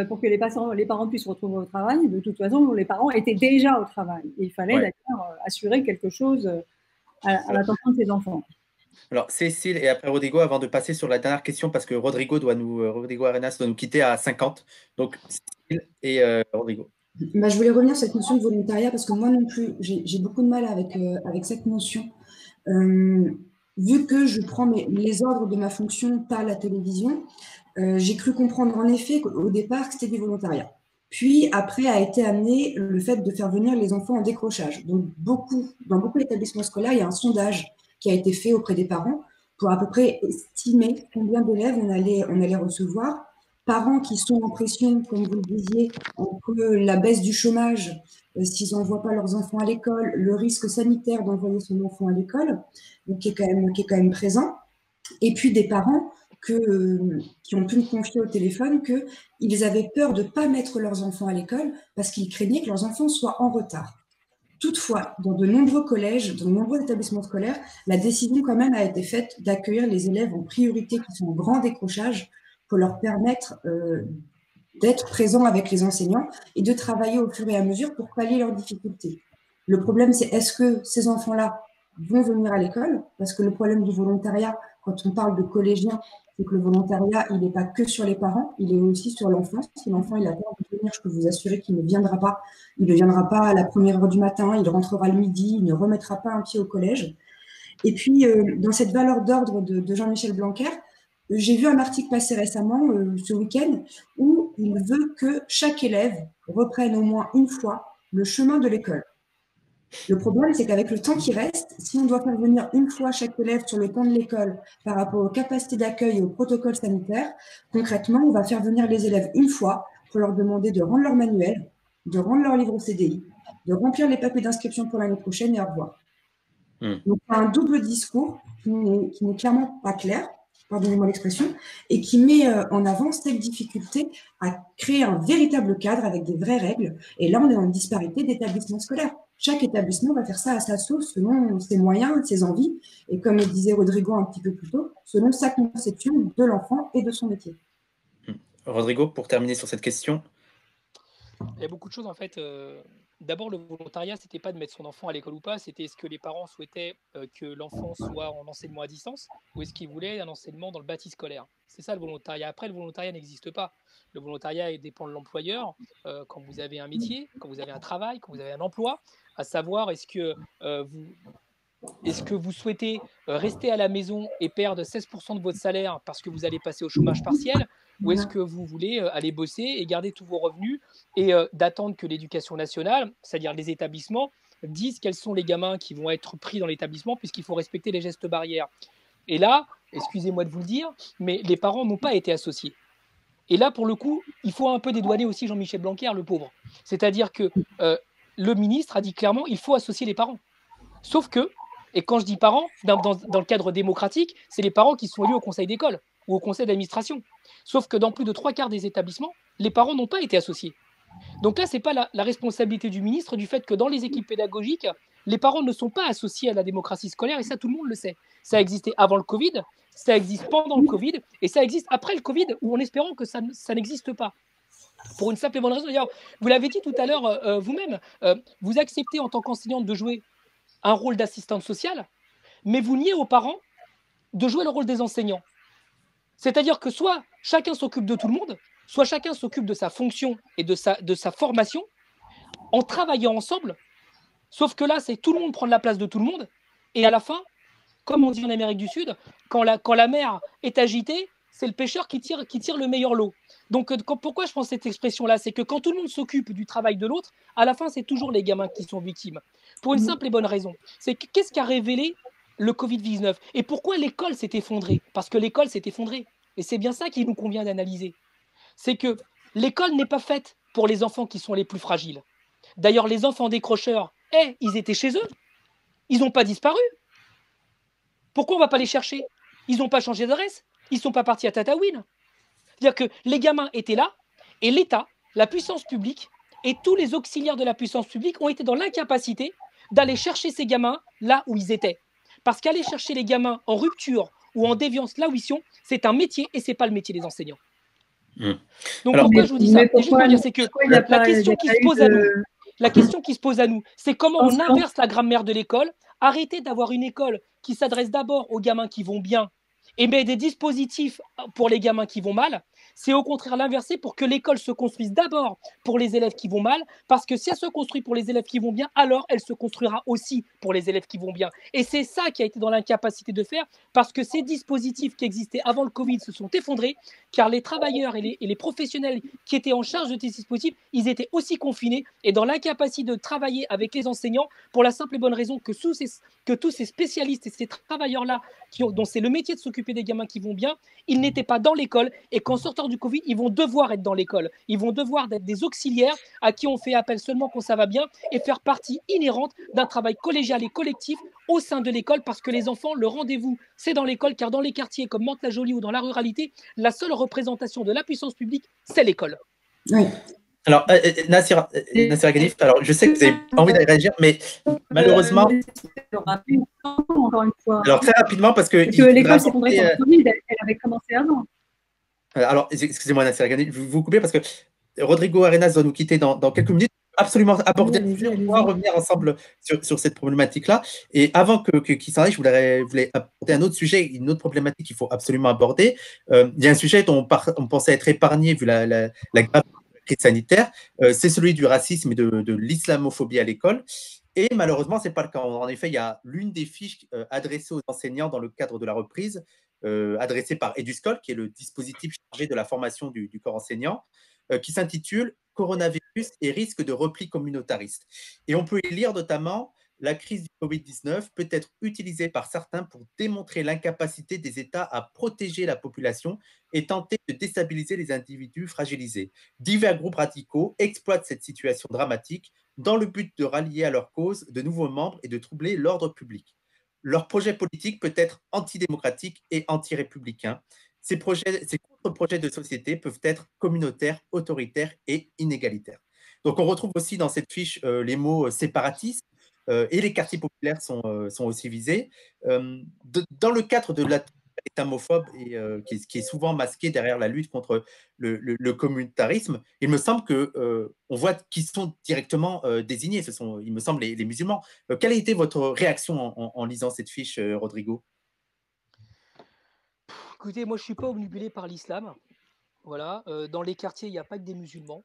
pour que les parents puissent se retrouver au travail, de toute façon les parents étaient déjà au travail. Et il fallait d'ailleurs assurer quelque chose à l'attention de ces enfants. Alors, Cécile et après Rodrigo, avant de passer sur la dernière question, parce que Rodrigo Arenas doit nous quitter à 50. Donc, Cécile et Rodrigo. Je voulais revenir sur cette notion de volontariat, parce que moi non plus, j'ai beaucoup de mal avec cette notion. Vu que je prends les ordres de ma fonction par la télévision, j'ai cru comprendre en effet qu'au départ, c'était du volontariat. Puis après a été amené le fait de faire venir les enfants en décrochage. Donc, dans beaucoup d'établissements scolaires, il y a un sondage qui a été fait auprès des parents pour à peu près estimer combien d'élèves on allait recevoir. Parents qui sont en pression, comme vous le disiez, entre la baisse du chômage, s'ils n'envoient pas leurs enfants à l'école, le risque sanitaire d'envoyer son enfant à l'école, donc qui est quand même présent. Et puis des parents qui ont pu me confier au téléphone qu'ils avaient peur de ne pas mettre leurs enfants à l'école parce qu'ils craignaient que leurs enfants soient en retard. Toutefois, dans de nombreux collèges, dans de nombreux établissements scolaires, la décision quand même a été faite d'accueillir les élèves en priorité qui sont en grand décrochage pour leur permettre d'être présents avec les enseignants et de travailler au fur et à mesure pour pallier leurs difficultés. Le problème, c'est est-ce que ces enfants-là vont venir à l'école, parce que le problème du volontariat, quand on parle de collégiens, c'est que le volontariat, il n'est pas que sur les parents, il est aussi sur l'enfant. Si l'enfant il a peur de venir, je peux vous assurer qu'il ne viendra pas. Il ne viendra pas à la première heure du matin, il rentrera le midi, il ne remettra pas un pied au collège. Et puis, dans cette valeur d'ordre de Jean-Michel Blanquer, j'ai vu un article passer récemment, ce week-end, où il veut que chaque élève reprenne au moins une fois le chemin de l'école. Le problème, c'est qu'avec le temps qui reste, si on doit faire venir une fois chaque élève sur le temps de l'école par rapport aux capacités d'accueil et au protocole sanitaire, concrètement, on va faire venir les élèves une fois pour leur demander de rendre leur manuel, de rendre leur livre au CDI, de remplir les papiers d'inscription pour l'année prochaine et au revoir. Donc, il y a un double discours qui n'est clairement pas clair, pardonnez-moi l'expression, et qui met en avant cette difficulté à créer un véritable cadre avec des vraies règles. Et là, on est en disparité d'établissements scolaires. Chaque établissement va faire ça à sa sauce, selon ses moyens, ses envies, et comme le disait Rodrigo un petit peu plus tôt, selon sa conception de l'enfant et de son métier. Rodrigo, pour terminer sur cette question. Il y a beaucoup de choses en fait. D'abord, le volontariat, c'était pas de mettre son enfant à l'école ou pas, c'était est-ce que les parents souhaitaient que l'enfant soit en enseignement à distance ou est-ce qu'ils voulaient un enseignement dans le bâti scolaire. C'est ça le volontariat. Après, le volontariat n'existe pas. Le volontariat dépend de l'employeur. Quand vous avez un métier, quand vous avez un travail, quand vous avez un emploi, à savoir est-ce que vous souhaitez rester à la maison et perdre 16% de votre salaire parce que vous allez passer au chômage partiel, ou est-ce que vous voulez aller bosser et garder tous vos revenus et d'attendre que l'éducation nationale, c'est-à-dire les établissements, disent quels sont les gamins qui vont être pris dans l'établissement puisqu'il faut respecter les gestes barrières. Et là, excusez-moi de vous le dire, mais les parents n'ont pas été associés. Et là, pour le coup, il faut un peu dédouaner aussi Jean-Michel Blanquer, le pauvre. C'est-à-dire que le ministre a dit clairement il faut associer les parents. Sauf que, et quand je dis parents, dans le cadre démocratique, c'est les parents qui sont élus au conseil d'école ou au conseil d'administration. Sauf que dans plus de 3/4 des établissements, les parents n'ont pas été associés. Donc là, ce n'est pas la responsabilité du ministre du fait que dans les équipes pédagogiques, les parents ne sont pas associés à la démocratie scolaire, et ça, tout le monde le sait. Ça a existé avant le Covid, ça existe pendant le Covid, et ça existe après le Covid, ou en espérant que ça n'existe pas. Pour une simple et bonne raison. D'ailleurs, vous l'avez dit tout à l'heure vous-même, vous acceptez en tant qu'enseignante de jouer un rôle d'assistante sociale, mais vous niez aux parents de jouer le rôle des enseignants. C'est-à-dire que soit chacun s'occupe de tout le monde, soit chacun s'occupe de sa fonction et de sa formation en travaillant ensemble, sauf que là, c'est tout le monde prendre la place de tout le monde, et à la fin, comme on dit en Amérique du Sud, quand la mer est agitée, c'est le pêcheur qui tire le meilleur lot. Donc, pourquoi je prends cette expression-là? C'est que quand tout le monde s'occupe du travail de l'autre, à la fin, c'est toujours les gamins qui sont victimes. Pour une simple et bonne raison. C'est qu'est-ce qu'a révélé le Covid-19 et pourquoi l'école s'est effondrée? Parce que l'école s'est effondrée. Et c'est bien ça qu'il nous convient d'analyser. C'est que l'école n'est pas faite pour les enfants qui sont les plus fragiles. D'ailleurs, les enfants décrocheurs, ils étaient chez eux. Ils n'ont pas disparu. Pourquoi on ne va pas les chercher? Ils n'ont pas changé d'adresse. Ils ne sont pas partis à Tataouine. C'est-à-dire que les gamins étaient là et l'État, la puissance publique et tous les auxiliaires de la puissance publique ont été dans l'incapacité d'aller chercher ces gamins là où ils étaient. Parce qu'aller chercher les gamins en rupture ou en déviance là où ils sont, c'est un métier et ce n'est pas le métier des enseignants. Donc pourquoi je vous dis ça? Et juste pour dire, c'est que la question qui se pose à nous, c'est comment on inverse la grammaire de l'école, arrêter d'avoir une école qui s'adresse d'abord aux gamins qui vont bien et met des dispositifs pour les gamins qui vont mal. C'est au contraire l'inverser pour que l'école se construise d'abord pour les élèves qui vont mal, parce que si elle se construit pour les élèves qui vont bien, alors elle se construira aussi pour les élèves qui vont bien. Et c'est ça qui a été dans l'incapacité de faire, parce que ces dispositifs qui existaient avant le Covid se sont effondrés, car les travailleurs et les professionnels qui étaient en charge de ces dispositifs, ils étaient aussi confinés et dans l'incapacité de travailler avec les enseignants pour la simple et bonne raison que tous ces spécialistes et ces travailleurs-là, dont c'est le métier de s'occuper des gamins qui vont bien, ils n'étaient pas dans l'école et qu'en sortant du Covid, ils vont devoir être dans l'école. Ils vont devoir être des auxiliaires à qui on fait appel seulement quand ça va bien et faire partie inhérente d'un travail collégial et collectif au sein de l'école, parce que les enfants, le rendez-vous, c'est dans l'école, car dans les quartiers comme Mantes-la-Jolie ou dans la ruralité, la seule représentation de la puissance publique, c'est l'école. Oui. Alors, Nassira Ghanif, alors je sais que vous avez envie de réagir, mais malheureusement. Encore une fois. Alors, très rapidement, parce que l'école s'est effondrée pendant le Covid, elle avait commencé avant. Alors, excusez-moi, Nassira Ghanif, vous coupez parce que Rodrigo Arenas doit nous quitter dans quelques minutes. absolument aborder. Allez-y, On va allez-y. revenir ensemble sur cette problématique-là. Et avant qu'il s'en aille, je voulais aborder un autre sujet, une autre problématique qu'il faut absolument aborder. Il y a un sujet dont on pensait être épargné vu la grave crise sanitaire, c'est celui du racisme et de l'islamophobie à l'école. Et malheureusement, ce n'est pas le cas. En effet, il y a l'une des fiches adressées aux enseignants dans le cadre de la reprise, adressée par Eduscol, qui est le dispositif chargé de la formation du corps enseignant, qui s'intitule Coronavirus et risque de repli communautariste. Et on peut y lire notamment la crise du Covid-19 peut être utilisée par certains pour démontrer l'incapacité des États à protéger la population et tenter de déstabiliser les individus fragilisés. Divers groupes radicaux exploitent cette situation dramatique dans le but de rallier à leur cause de nouveaux membres et de troubler l'ordre public. Leur projet politique peut être antidémocratique et anti-républicain. Ces contre-projets de société peuvent être communautaires, autoritaires et inégalitaires. Donc on retrouve aussi dans cette fiche les mots séparatistes et les quartiers populaires sont aussi visés. Dans le cadre de la islamophobe et qui est souvent masqué derrière la lutte contre le communautarisme, il me semble qu'on voit qui sont directement désignés. Ce sont, il me semble, les musulmans. Quelle a été votre réaction en lisant cette fiche, Rodrigo? Écoutez, moi je suis pas obnubilé par l'islam. Voilà, dans les quartiers, il n'y a pas que des musulmans.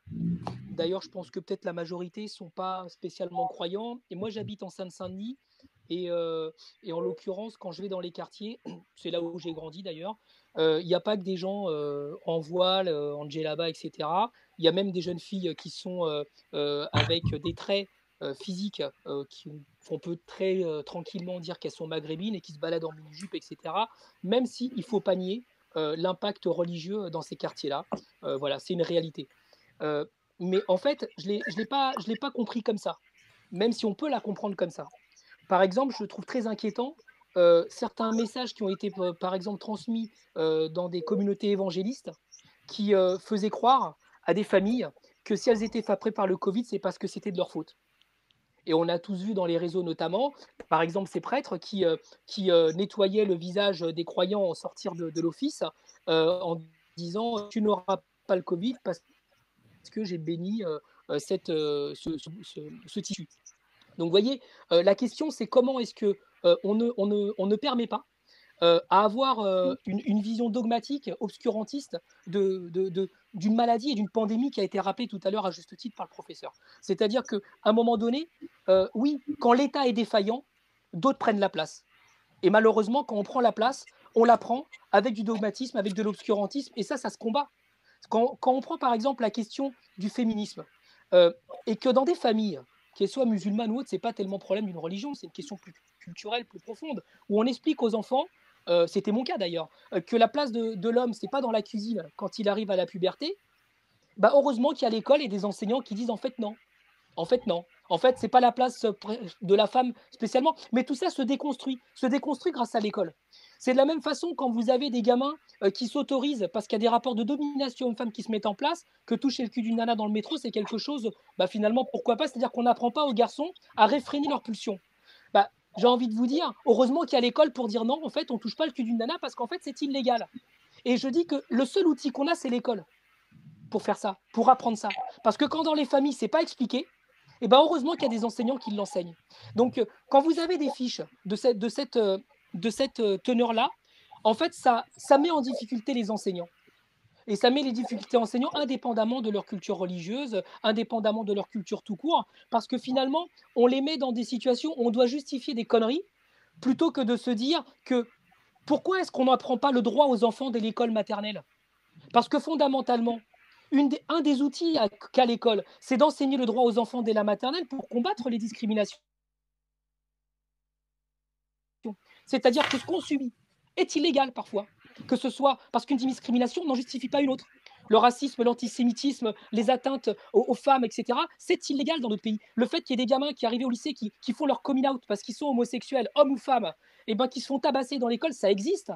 D'ailleurs, je pense que peut-être la majorité ne sont pas spécialement croyants. Et moi, j'habite en Seine-Saint-Denis. Et en l'occurrence, quand je vais dans les quartiers, c'est là où j'ai grandi d'ailleurs, il n'y a pas que des gens en voile, en djellaba, etc. Il y a même des jeunes filles qui sont avec des traits physiques qu'on peut très tranquillement dire qu'elles sont maghrébines et qui se baladent en mini-jupe, etc. Même s'il ne faut pas nier l'impact religieux dans ces quartiers-là. Voilà, c'est une réalité. Mais en fait, je ne l'ai pas compris comme ça, même si on peut la comprendre comme ça. Par exemple, je trouve très inquiétant certains messages qui ont été, par exemple, transmis dans des communautés évangélistes qui faisaient croire à des familles que si elles étaient frappées par le Covid, c'est parce que c'était de leur faute. Et on a tous vu dans les réseaux notamment, par exemple, ces prêtres qui nettoyaient le visage des croyants en sortir de l'office en disant « tu n'auras pas le Covid parce que j'ai béni ce tissu ». Donc, vous voyez, la question, c'est comment est-ce qu'on ne permet pas à avoir une vision dogmatique, obscurantiste d'une maladie et d'une pandémie qui a été rappelée tout à l'heure à juste titre par le professeur. C'est-à-dire qu'à un moment donné, oui, quand l'État est défaillant, d'autres prennent la place. Et malheureusement, quand on prend la place, on la prend avec du dogmatisme, avec de l'obscurantisme, et ça se combat. Quand on prend par exemple la question du féminisme, et que dans des familles, qu'elles soient musulmanes ou autres, ce n'est pas tellement le problème d'une religion, c'est une question plus culturelle, plus profonde, où on explique aux enfants, c'était mon cas d'ailleurs, que la place de l'homme, ce n'est pas dans la cuisine quand il arrive à la puberté. Bah heureusement qu'il y a l'école et des enseignants qui disent en fait non. En fait, non. En fait, ce n'est pas la place de la femme spécialement. Mais tout ça se déconstruit grâce à l'école. C'est de la même façon quand vous avez des gamins qui s'autorisent, parce qu'il y a des rapports de domination homme-femme qui se mettent en place, que toucher le cul d'une nana dans le métro, c'est quelque chose, bah, finalement, pourquoi pas. C'est-à-dire qu'on n'apprend pas aux garçons à réfréner leur pulsion. Bah, j'ai envie de vous dire, heureusement qu'il y a l'école pour dire non, en fait, on ne touche pas le cul d'une nana parce qu'en fait, c'est illégal. Et je dis que le seul outil qu'on a, c'est l'école pour faire ça, pour apprendre ça. Parce que quand dans les familles, ce n'est pas expliqué, et ben heureusement qu'il y a des enseignants qui l'enseignent. Donc, quand vous avez des fiches de cette teneur-là, en fait, ça met en difficulté les enseignants. Et ça met les difficultés enseignants indépendamment de leur culture religieuse, indépendamment de leur culture tout court, parce que finalement, on les met dans des situations où on doit justifier des conneries, plutôt que de se dire que pourquoi est-ce qu'on n'apprend pas le droit aux enfants dès l'école maternelle? Parce que fondamentalement, un des outils qu'a l'école, c'est d'enseigner le droit aux enfants dès la maternelle pour combattre les discriminations. C'est-à-dire que ce qu'on subit est illégal parfois, que ce soit parce qu'une discrimination n'en justifie pas une autre. Le racisme, l'antisémitisme, les atteintes aux femmes, etc., c'est illégal dans notre pays. Le fait qu'il y ait des gamins qui arrivent au lycée qui font leur coming out parce qu'ils sont homosexuels, hommes ou femmes, et ben, qui se font tabasser dans l'école, ça existe.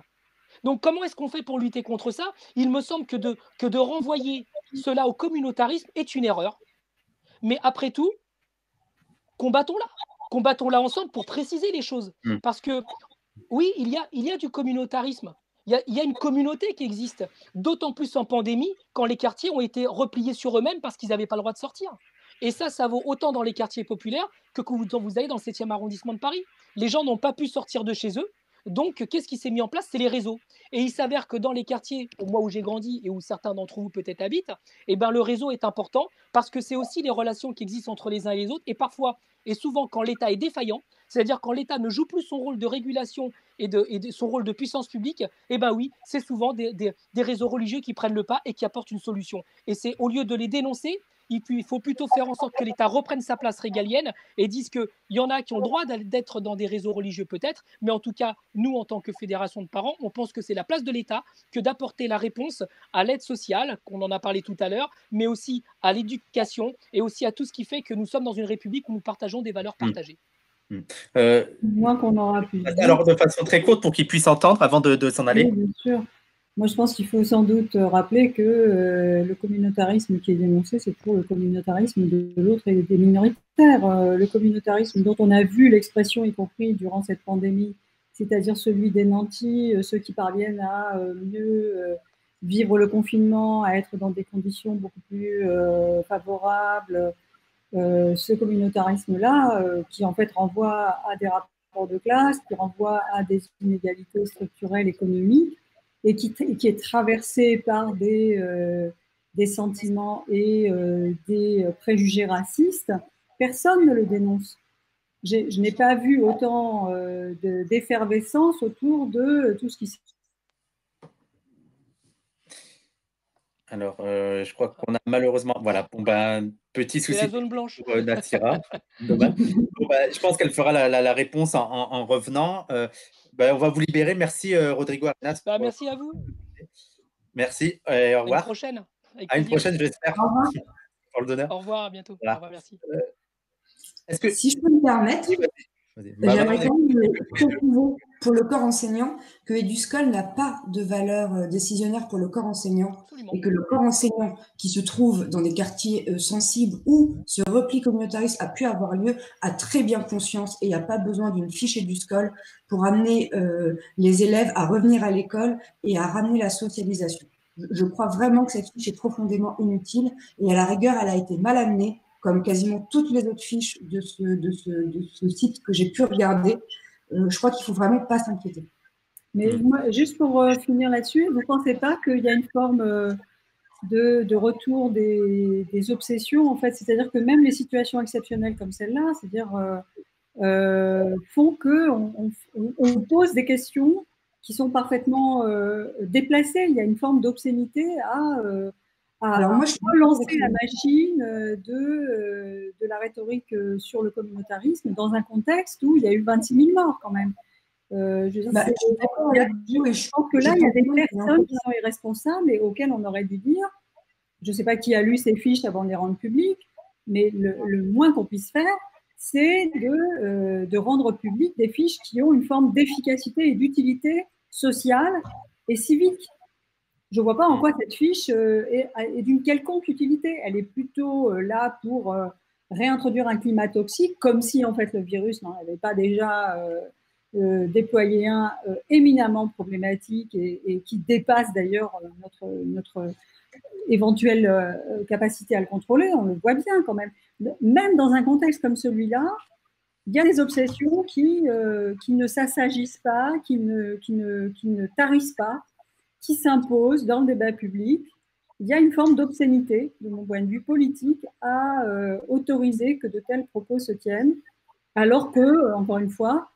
Donc comment est-ce qu'on fait pour lutter contre ça? Il me semble que de renvoyer cela au communautarisme est une erreur. Mais après tout, combattons-la. Combattons-la ensemble pour préciser les choses. Parce que oui, il y a du communautarisme. Il y a une communauté qui existe, d'autant plus en pandémie, quand les quartiers ont été repliés sur eux-mêmes parce qu'ils n'avaient pas le droit de sortir. Et ça vaut autant dans les quartiers populaires que quand vous allez dans le 7e arrondissement de Paris. Les gens n'ont pas pu sortir de chez eux. Donc, qu'est-ce qui s'est mis en place? C'est les réseaux. Et il s'avère que dans les quartiers, moi où j'ai grandi et où certains d'entre vous peut-être habitent, eh ben, le réseau est important parce que c'est aussi les relations qui existent entre les uns et les autres. Et parfois, et souvent, quand l'État est défaillant, c'est-à-dire quand l'État ne joue plus son rôle de régulation et son rôle de puissance publique, eh ben oui, c'est souvent des réseaux religieux qui prennent le pas et qui apportent une solution. Et c'est au lieu de les dénoncer, il faut plutôt faire en sorte que l'État reprenne sa place régalienne et dise qu'il y en a qui ont le droit d'être dans des réseaux religieux peut-être, mais en tout cas, nous, en tant que fédération de parents, on pense que c'est la place de l'État que d'apporter la réponse à l'aide sociale, qu'on en a parlé tout à l'heure, mais aussi à l'éducation et aussi à tout ce qui fait que nous sommes dans une république où nous partageons des valeurs partagées. Moins qu'on aura pu. Alors, de façon très courte, pour qu'ils puissent entendre avant de s'en aller. Oui, bien sûr. Moi, je pense qu'il faut sans doute rappeler que le communautarisme qui est dénoncé, c'est pour le communautarisme de l'autre et des minoritaires. Le communautarisme dont on a vu l'expression, y compris durant cette pandémie, c'est-à-dire celui des nantis, ceux qui parviennent à mieux vivre le confinement, à être dans des conditions beaucoup plus favorables. Ce communautarisme-là, qui en fait renvoie à des rapports de classe, qui renvoie à des inégalités structurelles économiques, et qui est traversé par des sentiments et des préjugés racistes, personne ne le dénonce. Je n'ai pas vu autant d'effervescence autour de tout ce qui s'est. Alors, je crois qu'on a malheureusement, voilà, bon ben, petit souci. C'est la zone blanche. Pour Natsira. Dommage. Bon, ben, je pense qu'elle fera la réponse en revenant. Ben, on va vous libérer. Merci Rodrigo Arenas. Merci à vous. Merci. Et au revoir. À une prochaine. À une prochaine, je l'espère. Au revoir. Pour le donneur. Au revoir, à bientôt. Voilà. Au revoir, merci. Est-ce que... Si je peux me permettre, j'aimerais quand même préciser pour le corps enseignant que EduScol n'a pas de valeur décisionnaire pour le corps enseignant. Absolument. Et que le corps enseignant qui se trouve dans des quartiers sensibles où ce repli communautariste a pu avoir lieu a très bien conscience et il n'y a pas besoin d'une fiche EduScol pour amener les élèves à revenir à l'école et à ramener la socialisation. Je crois vraiment que cette fiche est profondément inutile et à la rigueur, elle a été mal amenée, comme quasiment toutes les autres fiches de ce site que j'ai pu regarder. Je crois qu'il ne faut vraiment pas s'inquiéter. Mais moi, juste pour finir là-dessus, vous ne pensez pas qu'il y a une forme de retour des obsessions, en fait? C'est-à-dire que même les situations exceptionnelles comme celle-là, c'est-à-dire font qu'on pose des questions qui sont parfaitement déplacées. Il y a une forme d'obscénité à relancer la machine de la rhétorique sur le communautarisme dans un contexte où il y a eu 26 000 morts quand même. Je pense que là, il y a des personnes qui sont irresponsables et auxquelles on aurait dû dire, je ne sais pas qui a lu ces fiches avant de les rendre publiques, mais le moins qu'on puisse faire, c'est de rendre publiques des fiches qui ont une forme d'efficacité et d'utilité sociale et civique. Je ne vois pas en quoi cette fiche est d'une quelconque utilité. Elle est plutôt là pour réintroduire un climat toxique, comme si en fait le virus n'en avait pas déjà déployé un éminemment problématique et qui dépasse d'ailleurs notre éventuelle capacité à le contrôler. On le voit bien quand même. Même dans un contexte comme celui-là, il y a des obsessions qui ne s'assagissent pas, qui ne tarissent pas, qui s'imposent dans le débat public. Il y a une forme d'obscénité, de mon point de vue politique, à autoriser que de tels propos se tiennent, alors que, encore une fois,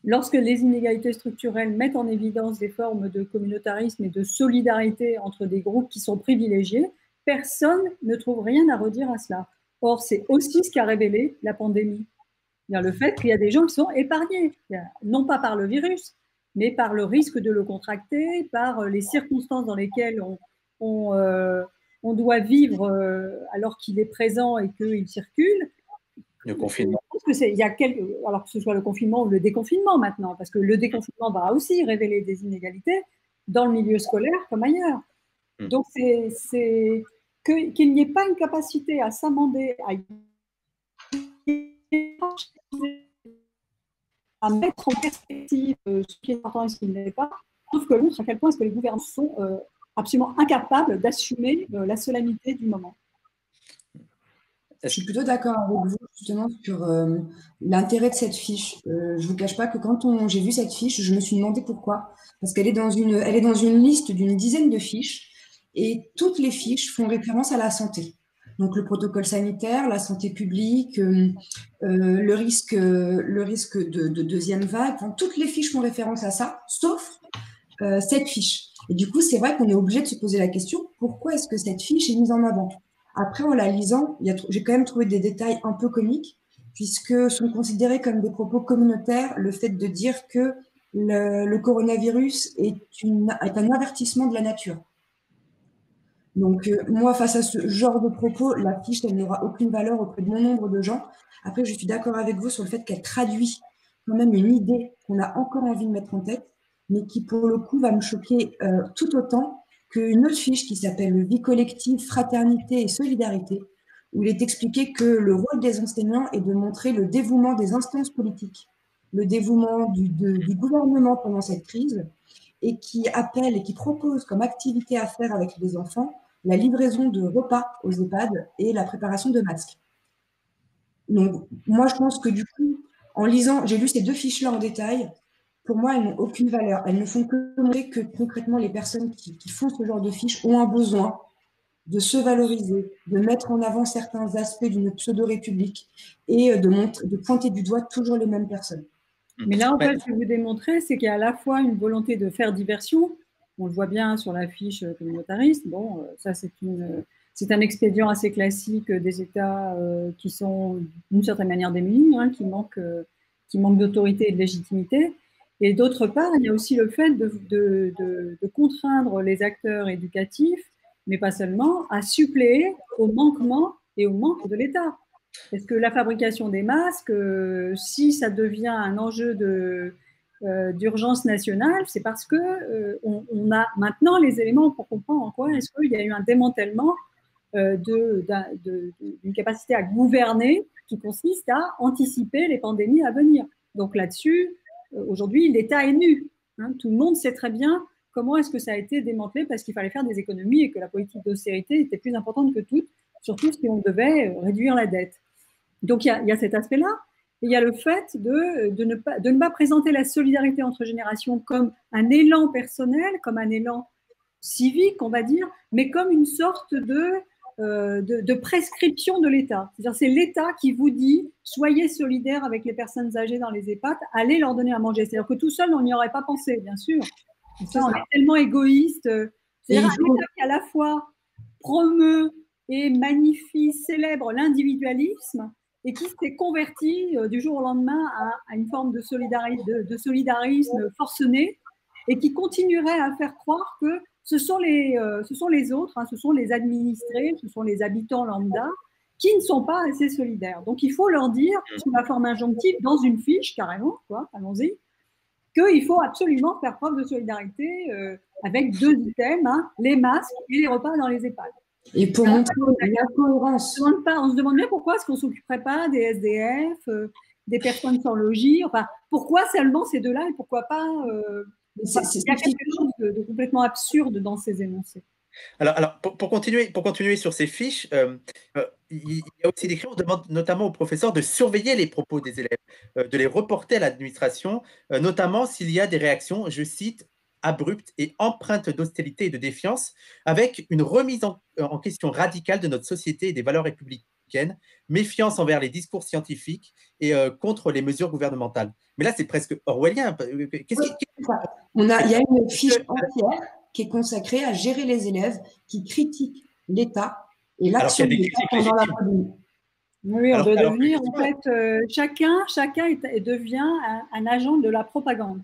lorsque les inégalités structurelles mettent en évidence des formes de communautarisme et de solidarité entre des groupes qui sont privilégiés, personne ne trouve rien à redire à cela. Or, c'est aussi ce qu'a révélé la pandémie. Le fait qu'il y a des gens qui sont épargnés, non pas par le virus, mais par le risque de le contracter, par les circonstances dans lesquelles on doit vivre alors qu'il est présent et qu'il circule. Le confinement. Je pense que alors que ce soit le confinement ou le déconfinement maintenant, parce que le déconfinement va aussi révéler des inégalités dans le milieu scolaire comme ailleurs. Donc, c'est qu'il n'y ait pas une capacité à s'amender, à mettre en perspective ce qui est important et ce qui ne l'est pas, sauf que montre à quel point est-ce que les gouvernements sont absolument incapables d'assumer la solennité du moment. Je suis plutôt d'accord avec vous justement sur l'intérêt de cette fiche. Je ne vous cache pas que quand j'ai vu cette fiche, je me suis demandé pourquoi. Parce qu'elle est dans une liste d'une dizaine de fiches et toutes les fiches font référence à la santé. Donc le protocole sanitaire, la santé publique, le risque de deuxième vague. Enfin, toutes les fiches font référence à ça, sauf cette fiche. Et du coup, c'est vrai qu'on est obligé de se poser la question, pourquoi est-ce que cette fiche est mise en avant? Après, en la lisant, j'ai quand même trouvé des détails un peu comiques, puisque sont considérés comme des propos communautaires le fait de dire que le coronavirus est un avertissement de la nature. Donc, moi, face à ce genre de propos, la fiche, elle n'aura aucune valeur auprès de bon nombre de gens. Après, je suis d'accord avec vous sur le fait qu'elle traduit quand même une idée qu'on a encore envie de mettre en tête, mais qui, pour le coup, va me choquer tout autant qu'une autre fiche qui s'appelle Vie collective, fraternité et solidarité, où il est expliqué que le rôle des enseignants est de montrer le dévouement des instances politiques, le dévouement du gouvernement pendant cette crise, et qui appelle et qui propose comme activité à faire avec les enfants la livraison de repas aux EHPAD et la préparation de masques. Donc, moi, je pense que du coup, en lisant, j'ai lu ces deux fiches-là en détail, pour moi, elles n'ont aucune valeur. Elles ne font que montrer que concrètement, les personnes qui font ce genre de fiches ont un besoin de se valoriser, de mettre en avant certains aspects d'une pseudo-république et de pointer du doigt toujours les mêmes personnes. Mais là, en fait, ce que vous démontrez, c'est qu'il y a à la fois une volonté de faire diversion, on le voit bien sur la fiche communautariste, bon, ça c'est un expédient assez classique des États qui sont d'une certaine manière démunis, hein, qui manquent d'autorité et de légitimité. Et d'autre part, il y a aussi le fait de contraindre les acteurs éducatifs, mais pas seulement, à suppléer au manquement et au manque de l'État. Est-ce que la fabrication des masques, si ça devient un enjeu d'urgence nationale, c'est parce que on a maintenant les éléments pour comprendre en quoi est-ce qu'il y a eu un démantèlement d'une capacité à gouverner qui consiste à anticiper les pandémies à venir. Donc là-dessus, aujourd'hui, l'État est nu. Hein. Tout le monde sait très bien comment est-ce que ça a été démantelé parce qu'il fallait faire des économies et que la politique d'austérité était plus importante que tout, surtout si on devait réduire la dette. Donc, il y a cet aspect-là. Et il y a le fait de ne pas présenter la solidarité entre générations comme un élan personnel, comme un élan civique, on va dire, mais comme une sorte de prescription de l'État. C'est-à-dire, c'est l'État qui vous dit « soyez solidaires avec les personnes âgées dans les EHPAD, allez leur donner à manger ». C'est-à-dire que tout seul, on n'y aurait pas pensé, bien sûr. Ça, on est tellement égoïste. C'est-à-dire un État qui, à la fois, promeut et magnifie, célèbre l'individualisme, et qui s'est converti du jour au lendemain à une forme de solidarisme forcené, et qui continuerait à faire croire que ce sont les autres, hein, ce sont les administrés, ce sont les habitants lambda, qui ne sont pas assez solidaires. Donc il faut leur dire, sous la forme injonctive, dans une fiche carrément, quoi, allons-y, qu'il faut absolument faire preuve de solidarité avec deux items, hein, les masques et les repas dans les EHPAD. Et pour montrer la cohérence. On se demande bien pourquoi est-ce qu'on ne s'occuperait pas des SDF, des personnes sans logis. Enfin, pourquoi seulement ces deux-là et pourquoi pas il y a quelque chose de complètement absurde dans ces énoncés. Alors pour continuer sur ces fiches, il y a aussi décrit, on demande notamment aux professeurs de surveiller les propos des élèves, de les reporter à l'administration, notamment s'il y a des réactions, je cite, abruptes et empreintes d'hostilité et de défiance, avec une remise en question radicale de notre société et des valeurs républicaines, méfiance envers les discours scientifiques et contre les mesures gouvernementales. Mais là, c'est presque orwellien. Il y a une fiche entière qui est consacrée à gérer les élèves qui critiquent l'État et l'action de l'État pendant la pandémie. Oui, on doit devenir, en fait, chacun devient un agent de la propagande.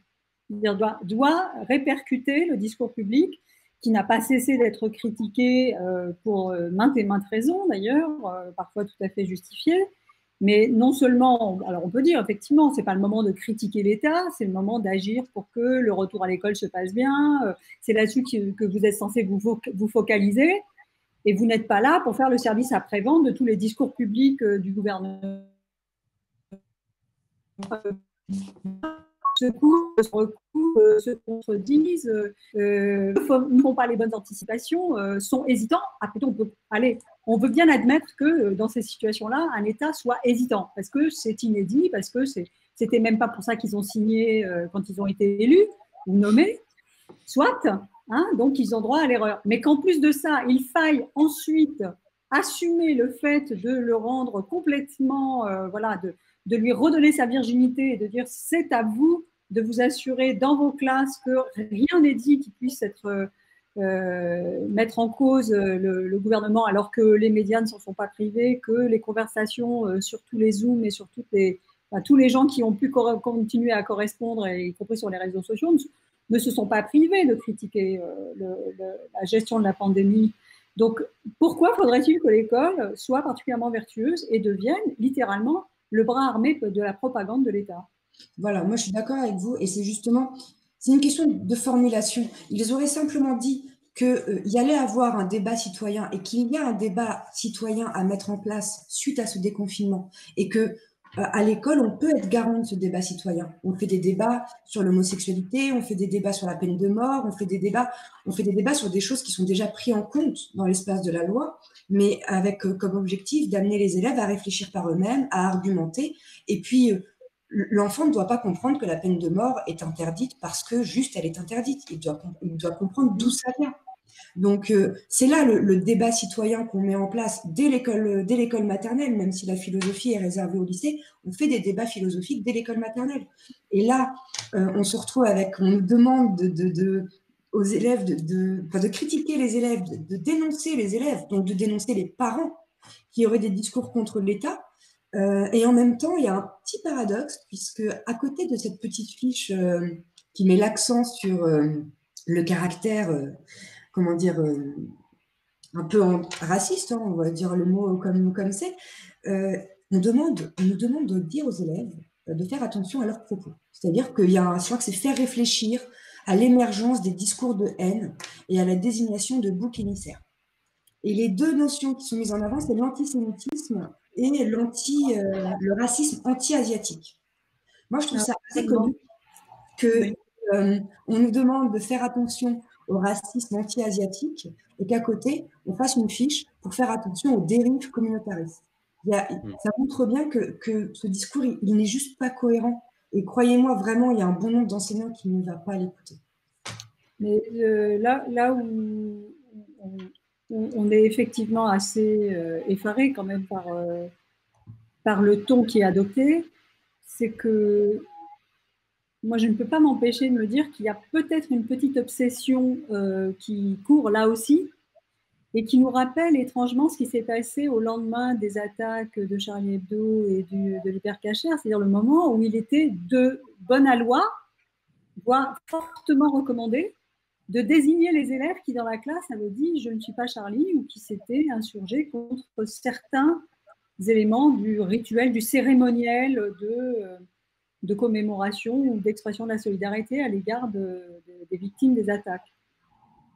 C'est-à-dire doit répercuter le discours public qui n'a pas cessé d'être critiqué pour maintes et maintes raisons, d'ailleurs, parfois tout à fait justifiées. Mais non seulement, alors on peut dire effectivement, c'est pas le moment de critiquer l'État, c'est le moment d'agir pour que le retour à l'école se passe bien. C'est là-dessus que vous êtes censé vous focaliser, et vous n'êtes pas là pour faire le service après-vente de tous les discours publics du gouvernement. se coupent, se recoupent, se contredisent, ne font pas les bonnes anticipations, sont hésitants. Après tout, on veut bien admettre que dans ces situations-là, un État soit hésitant, parce que c'est inédit, parce que c'était même pas pour ça qu'ils ont signé quand ils ont été élus ou nommés, soit, hein, donc ils ont droit à l'erreur. Mais qu'en plus de ça, il faille ensuite assumer le fait de le rendre complètement, voilà, de lui redonner sa virginité et de dire c'est à vous de vous assurer dans vos classes que rien n'est dit qui puisse mettre en cause le gouvernement, alors que les médias ne s'en sont pas privés, que les conversations sur tous les Zooms et sur tous les gens qui ont pu continuer à correspondre, y compris sur les réseaux sociaux, ne se sont pas privés de critiquer la gestion de la pandémie. Donc, pourquoi faudrait-il que l'école soit particulièrement vertueuse et devienne littéralement le bras armé de la propagande de l'État? Voilà, moi je suis d'accord avec vous, et c'est une question de formulation. Ils auraient simplement dit qu'il y allait avoir un débat citoyen et qu'il y a un débat citoyen à mettre en place suite à ce déconfinement, et que à l'école, on peut être garant de ce débat citoyen. On fait des débats sur l'homosexualité, on fait des débats sur la peine de mort, on fait des débats sur des choses qui sont déjà prises en compte dans l'espace de la loi, mais avec comme objectif d'amener les élèves à réfléchir par eux-mêmes, à argumenter. Et puis, l'enfant ne doit pas comprendre que la peine de mort est interdite parce que juste elle est interdite. Il doit comprendre d'où ça vient. Donc, c'est là le débat citoyen qu'on met en place dès l'école maternelle, même si la philosophie est réservée au lycée, on fait des débats philosophiques dès l'école maternelle. Et là, on se retrouve on nous demande aux élèves de critiquer les élèves, de dénoncer les élèves, donc de dénoncer les parents qui auraient des discours contre l'État. Et en même temps, il y a un petit paradoxe, puisque à côté de cette petite fiche qui met l'accent sur le caractère comment dire, un peu raciste, hein, on va dire le mot comme c'est, on nous demande de dire aux élèves de faire attention à leurs propos. C'est-à-dire je crois que c'est faire réfléchir à l'émergence des discours de haine et à la désignation de boucs émissaires. Et les deux notions qui sont mises en avant, c'est l'antisémitisme et le racisme anti-asiatique. Moi, je trouve ça assez comique qu'on nous demande de faire attention au racisme anti-asiatique et qu'à côté, on fasse une fiche pour faire attention aux dérives communautaristes. Ça montre bien que ce discours, il n'est juste pas cohérent. Et croyez-moi, vraiment, il y a un bon nombre d'enseignants qui ne va pas l'écouter. Mais là où on est effectivement assez effaré quand même par le ton qui est adopté, c'est que moi, je ne peux pas m'empêcher de me dire qu'il y a peut-être une petite obsession qui court là aussi et qui nous rappelle étrangement ce qui s'est passé au lendemain des attaques de Charlie Hebdo et de l'Hypercacher, c'est-à-dire le moment où il était de bonne loi, voire fortement recommandé, de désigner les élèves qui, dans la classe, avaient dit « je ne suis pas Charlie » ou qui s'étaient insurgés contre certains éléments du rituel, du cérémoniel de commémoration ou d'expression de la solidarité à l'égard des victimes des attaques.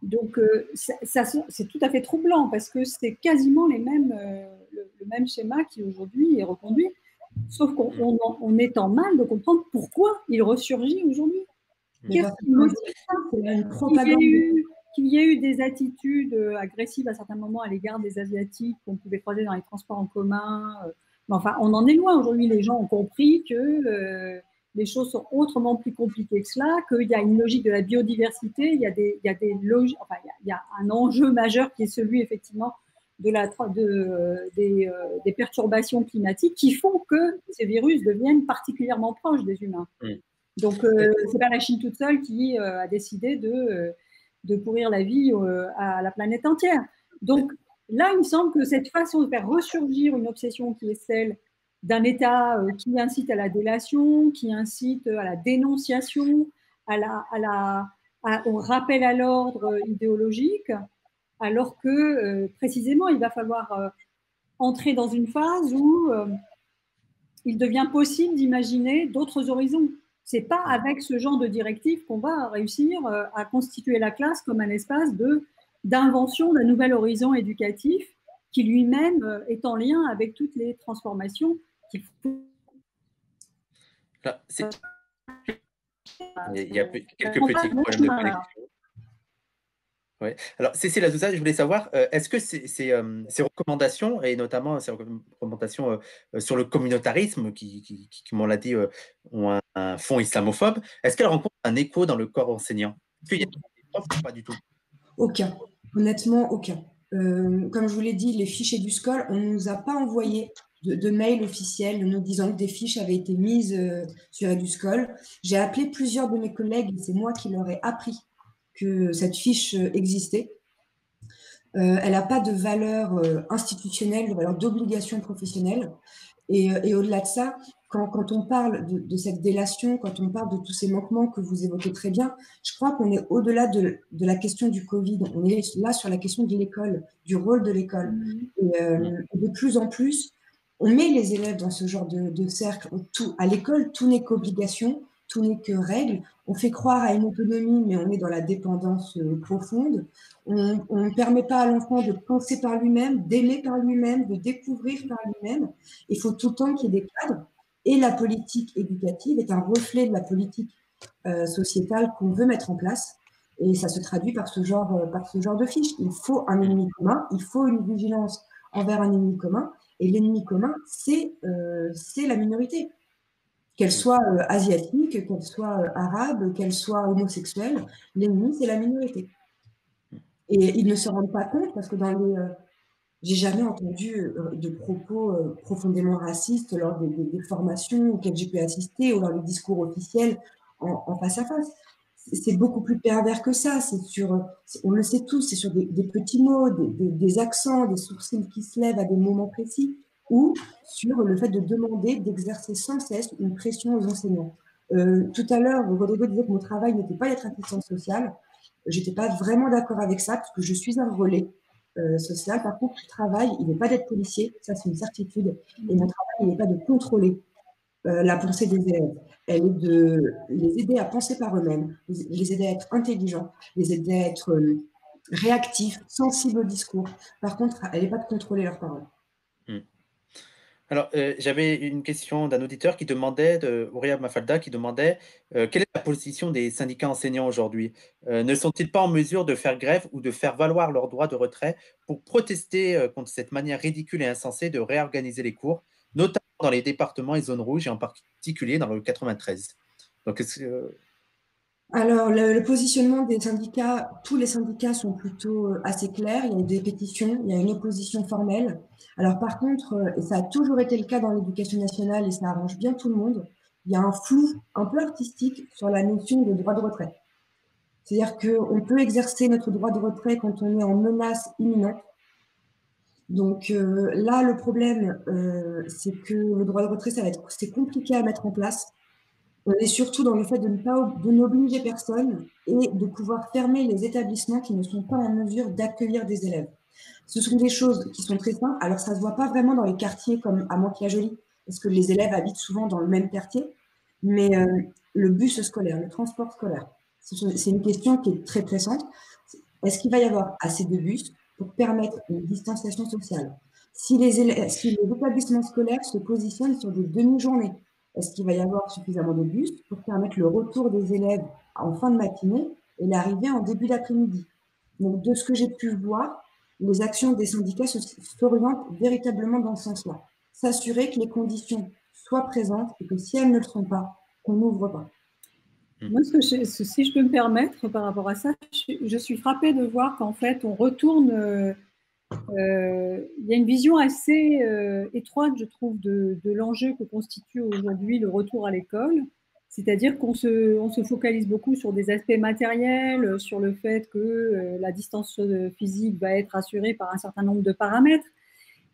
Donc, c'est tout à fait troublant parce que c'est quasiment le même schéma qui aujourd'hui est reconduit, sauf qu'on est en mal de comprendre pourquoi il ressurgit aujourd'hui. Qu'est-ce qui motive ça ? Qu'il y ait eu des attitudes agressives à certains moments à l'égard des Asiatiques qu'on pouvait croiser dans les transports en commun. Mais enfin, on en est loin. Aujourd'hui, les gens ont compris que les choses sont autrement plus compliquées que cela, qu'il y a une logique de la biodiversité, il y a un enjeu majeur qui est celui, effectivement, des perturbations climatiques qui font que ces virus deviennent particulièrement proches des humains. Donc, ce n'est pas la Chine toute seule qui a décidé de pourrir la vie à la planète entière. Donc, là, il me semble que cette façon de faire ressurgir une obsession qui est celle d'un État qui incite à la délation, qui incite à la dénonciation, au rappel à l'ordre idéologique, alors que, précisément, il va falloir entrer dans une phase où il devient possible d'imaginer d'autres horizons. Ce n'est pas avec ce genre de directive qu'on va réussir à constituer la classe comme un espace d'invention d'un nouvel horizon éducatif qui lui-même est en lien avec toutes les transformations qu'il faut. Il y a quelques petits problèmes de connexion. Ouais. Alors, Cécile Azouza, je voulais savoir, est-ce que ces recommandations, et notamment ces recommandations sur le communautarisme, qui comme on l'a dit, ont un fond islamophobe, est-ce qu'elles rencontrent un écho dans le corps enseignant? Est-ce qu'il y a des profs ou pas du tout? Aucun. Honnêtement, aucun. Comme je vous l'ai dit, les fiches EduScol, on ne nous a pas envoyé de mail officiel nous disant que des fiches avaient été mises sur EduScol. J'ai appelé plusieurs de mes collègues et c'est moi qui leur ai appris que cette fiche existait. Elle n'a pas de valeur institutionnelle, de valeur d'obligation professionnelle. Et au-delà de ça, quand on parle de cette délation, quand on parle de tous ces manquements que vous évoquez très bien, je crois qu'on est au-delà de la question du Covid. On est là sur la question de l'école, du rôle de l'école. Et de plus en plus, on met les élèves dans ce genre de cercle. À l'école, tout n'est qu'obligation, tout n'est que règle. On fait croire à une autonomie, mais on est dans la dépendance profonde. On ne permet pas à l'enfant de penser par lui-même, d'aimer par lui-même, de découvrir par lui-même. Il faut tout le temps qu'il y ait des cadres. Et la politique éducative est un reflet de la politique sociétale qu'on veut mettre en place. Et ça se traduit par ce genre de fiche. Il faut un ennemi commun, il faut une vigilance envers un ennemi commun. Et l'ennemi commun, c'est la minorité. Qu'elle soit asiatique, qu'elle soit arabe, qu'elle soit homosexuelle, l'ennemi, c'est la minorité. Et ils ne se rendent pas compte parce que j'ai jamais entendu de propos profondément racistes lors des formations auxquelles j'ai pu assister ou lors des discours officiels en face à face. C'est beaucoup plus pervers que ça. On le sait tous, c'est sur des petits mots, des accents, des sourcils qui se lèvent à des moments précis, ou sur le fait de demander, d'exercer sans cesse une pression aux enseignants. Tout à l'heure, Rodrigo disait que mon travail n'était pas d'être assistante sociale. J'étais pas vraiment d'accord avec ça parce que je suis un relais social. Par contre, le travail, il n'est pas d'être policier, ça c'est une certitude. Et mon travail, il n'est pas de contrôler la pensée des élèves. Elle est de les aider à penser par eux-mêmes, les aider à être intelligents, les aider à être réactifs, sensibles au discours. Par contre, elle n'est pas de contrôler leurs paroles. Alors, j'avais une question d'un auditeur qui demandait, Ouria Mafalda, qui demandait quelle est la position des syndicats enseignants aujourd'hui? Ne sont-ils pas en mesure de faire grève ou de faire valoir leur droit de retrait pour protester contre cette manière ridicule et insensée de réorganiser les cours, notamment dans les départements et zones rouges, et en particulier dans le 93? Donc, Alors, le positionnement des syndicats, tous les syndicats sont plutôt assez clairs. Il y a des pétitions, il y a une opposition formelle. Alors, par contre, et ça a toujours été le cas dans l'éducation nationale et ça arrange bien tout le monde, il y a un flou un peu artistique sur la notion de droit de retrait. C'est-à-dire qu'on peut exercer notre droit de retrait quand on est en menace imminente. Donc là, le problème, c'est que le droit de retrait, c'est compliqué à mettre en place. On est surtout dans le fait de n'obliger personne et de pouvoir fermer les établissements qui ne sont pas en mesure d'accueillir des élèves. Ce sont des choses qui sont très simples. Alors, ça ne se voit pas vraiment dans les quartiers comme à Mantes-la-Jolie, parce que les élèves habitent souvent dans le même quartier. Mais le bus scolaire, le transport scolaire, c'est une question qui est très pressante. Est-ce qu'il va y avoir assez de bus pour permettre une distanciation sociale? Si les établissements scolaires se positionnent sur des demi-journées, est-ce qu'il va y avoir suffisamment de bus pour permettre le retour des élèves en fin de matinée et l'arrivée en début d'après-midi? Donc, de ce que j'ai pu voir, les actions des syndicats s'orientent véritablement dans ce sens-là. S'assurer que les conditions soient présentes et que si elles ne le sont pas, qu'on n'ouvre pas. Moi, si je peux me permettre par rapport à ça, je suis frappée de voir qu'en fait, on retourne. Il y a une vision assez étroite, je trouve, de l'enjeu que constitue aujourd'hui le retour à l'école. C'est-à-dire qu'on se focalise beaucoup sur des aspects matériels, sur le fait que la distance physique va être assurée par un certain nombre de paramètres.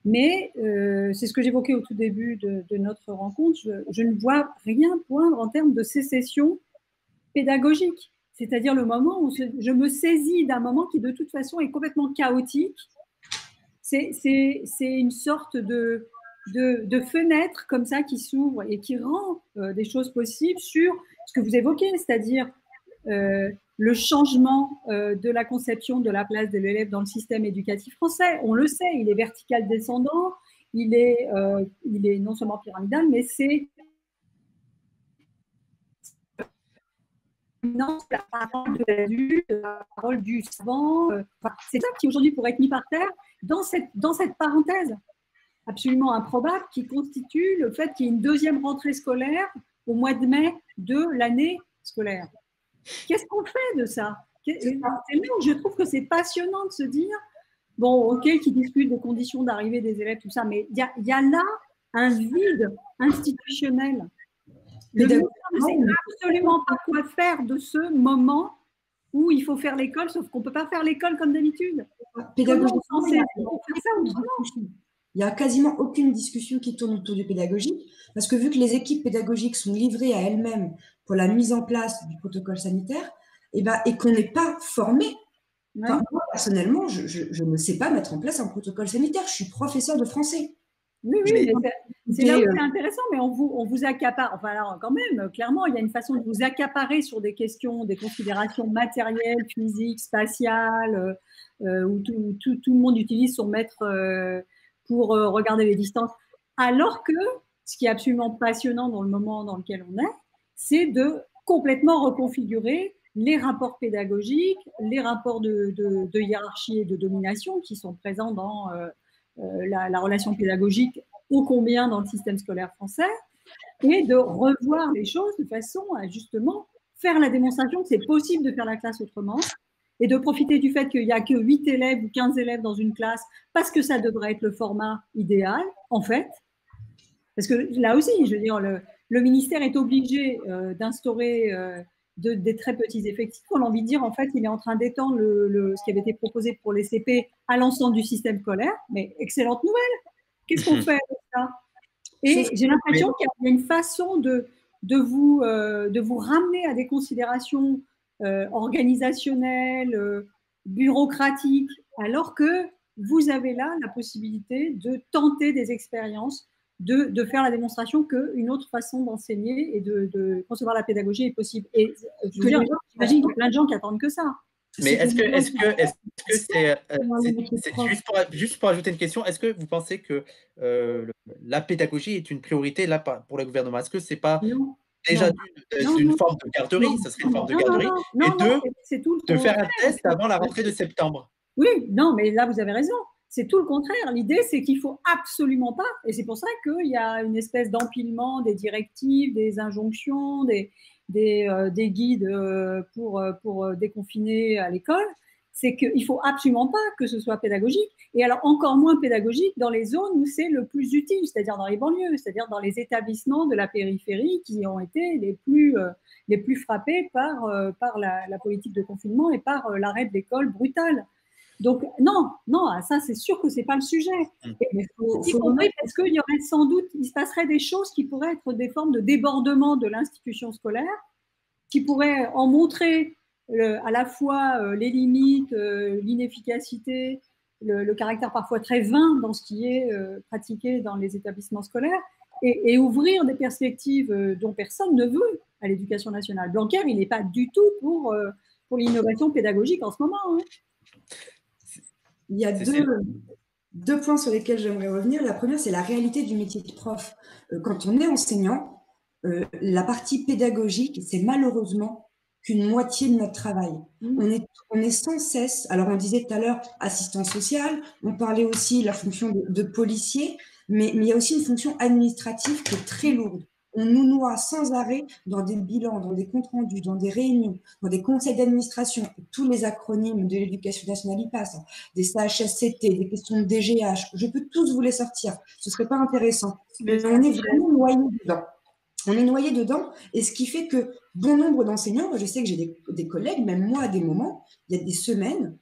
Mais c'est ce que j'évoquais au tout début de notre rencontre, je ne vois rien poindre en termes de sécession pédagogique. C'est-à-dire le moment où je me saisis d'un moment qui de toute façon est complètement chaotique. C'est une sorte de fenêtre comme ça qui s'ouvre et qui rend des choses possibles sur ce que vous évoquez, c'est-à-dire le changement de la conception de la place de l'élève dans le système éducatif français. On le sait, il est vertical descendant, il est non seulement pyramidal, mais c'est dominante, la parole de l'adulte, la parole du savant. C'est ça qui aujourd'hui pourrait être mis par terre dans cette parenthèse absolument improbable qui constitue le fait qu'il y ait une deuxième rentrée scolaire au mois de mai de l'année scolaire. Qu'est-ce qu'on fait de ça? C'est là où je trouve que c'est passionnant de se dire, bon, ok, qui discute des conditions d'arrivée des élèves, tout ça, mais il y a là un vide institutionnel. Le ministère ne sait absolument pas quoi faire de ce moment où il faut faire l'école, sauf qu'on ne peut pas faire l'école comme d'habitude. Pédagogiquement, il n'y a quasiment aucune discussion qui tourne autour du pédagogique, parce que vu que les équipes pédagogiques sont livrées à elles-mêmes pour la mise en place du protocole sanitaire, et qu'on n'est pas formé. Enfin, moi, personnellement, je ne sais pas mettre en place un protocole sanitaire. Je suis professeur de français. Oui, mais c'est là où c'est intéressant, mais on vous accapare. Enfin, alors, quand même, clairement, il y a une façon de vous accaparer sur des questions, des considérations matérielles, physiques, spatiales, où tout le monde utilise son mètre pour regarder les distances. Alors que ce qui est absolument passionnant dans le moment dans lequel on est, c'est de complètement reconfigurer les rapports pédagogiques, les rapports de hiérarchie et de domination qui sont présents dans la relation pédagogique ô combien dans le système scolaire français, et de revoir les choses de façon à justement faire la démonstration que c'est possible de faire la classe autrement, et de profiter du fait qu'il n'y a que 8 élèves ou 15 élèves dans une classe, parce que ça devrait être le format idéal, en fait. Parce que là aussi, je veux dire, le ministère est obligé d'instaurer des très petits effectifs. On a envie de dire, en fait, il est en train d'étendre ce qui avait été proposé pour les CP à l'ensemble du système scolaire. Mais excellente nouvelle. Qu'est-ce qu'on fait avec ça? Et j'ai l'impression qu'il y a une façon de vous ramener à des considérations organisationnelles, bureaucratiques, alors que vous avez là la possibilité de tenter des expériences, de faire la démonstration qu'une autre façon d'enseigner et de concevoir la pédagogie est possible. Et je veux dire, j'imagine qu'il y a plein de gens qui attendent que ça. Mais est-ce que c'est juste pour ajouter une question, est-ce que vous pensez que la pédagogie est une priorité là pour le gouvernement? Est-ce que c'est pas déjà une forme de garderie, ça serait une forme de garderie, et de faire un test avant la rentrée de septembre? Oui, non, mais là vous avez raison. C'est tout le contraire. L'idée, c'est qu'il ne faut absolument pas, et c'est pour ça qu'il y a une espèce d'empilement des directives, des injonctions, des guides pour déconfiner à l'école, c'est qu'il ne faut absolument pas que ce soit pédagogique, et alors encore moins pédagogique dans les zones où c'est le plus utile, c'est-à-dire dans les banlieues, c'est-à-dire dans les établissements de la périphérie qui ont été les plus frappés par la politique de confinement et par l'arrêt de l'école brutale. Donc non, ça c'est sûr que c'est pas le sujet. Y compris parce qu'il y aurait sans doute, il se passerait des choses qui pourraient être des formes de débordement de l'institution scolaire, qui pourraient en montrer à la fois les limites, l'inefficacité, le caractère parfois très vain dans ce qui est pratiqué dans les établissements scolaires, et ouvrir des perspectives dont personne ne veut à l'éducation nationale. Blanquer, il n'est pas du tout pour l'innovation pédagogique en ce moment. Hein. Il y a deux points sur lesquels j'aimerais revenir. La première, c'est la réalité du métier de prof. Quand on est enseignant, la partie pédagogique, c'est malheureusement qu'une moitié de notre travail. On est sans cesse, alors on disait tout à l'heure assistant social, on parlait aussi de la fonction de policier, mais il y a aussi une fonction administrative qui est très lourde. On nous noie sans arrêt dans des bilans, dans des comptes rendus, dans des réunions, dans des conseils d'administration. Tous les acronymes de l'éducation nationale y passent. Des CHSCT, des questions de DGH. Je peux tous vous les sortir. Ce ne serait pas intéressant. Mais on est vraiment noyé dedans. On est noyé dedans, et ce qui fait que bon nombre d'enseignants, je sais que j'ai des collègues, même moi à des moments, il y a des semaines,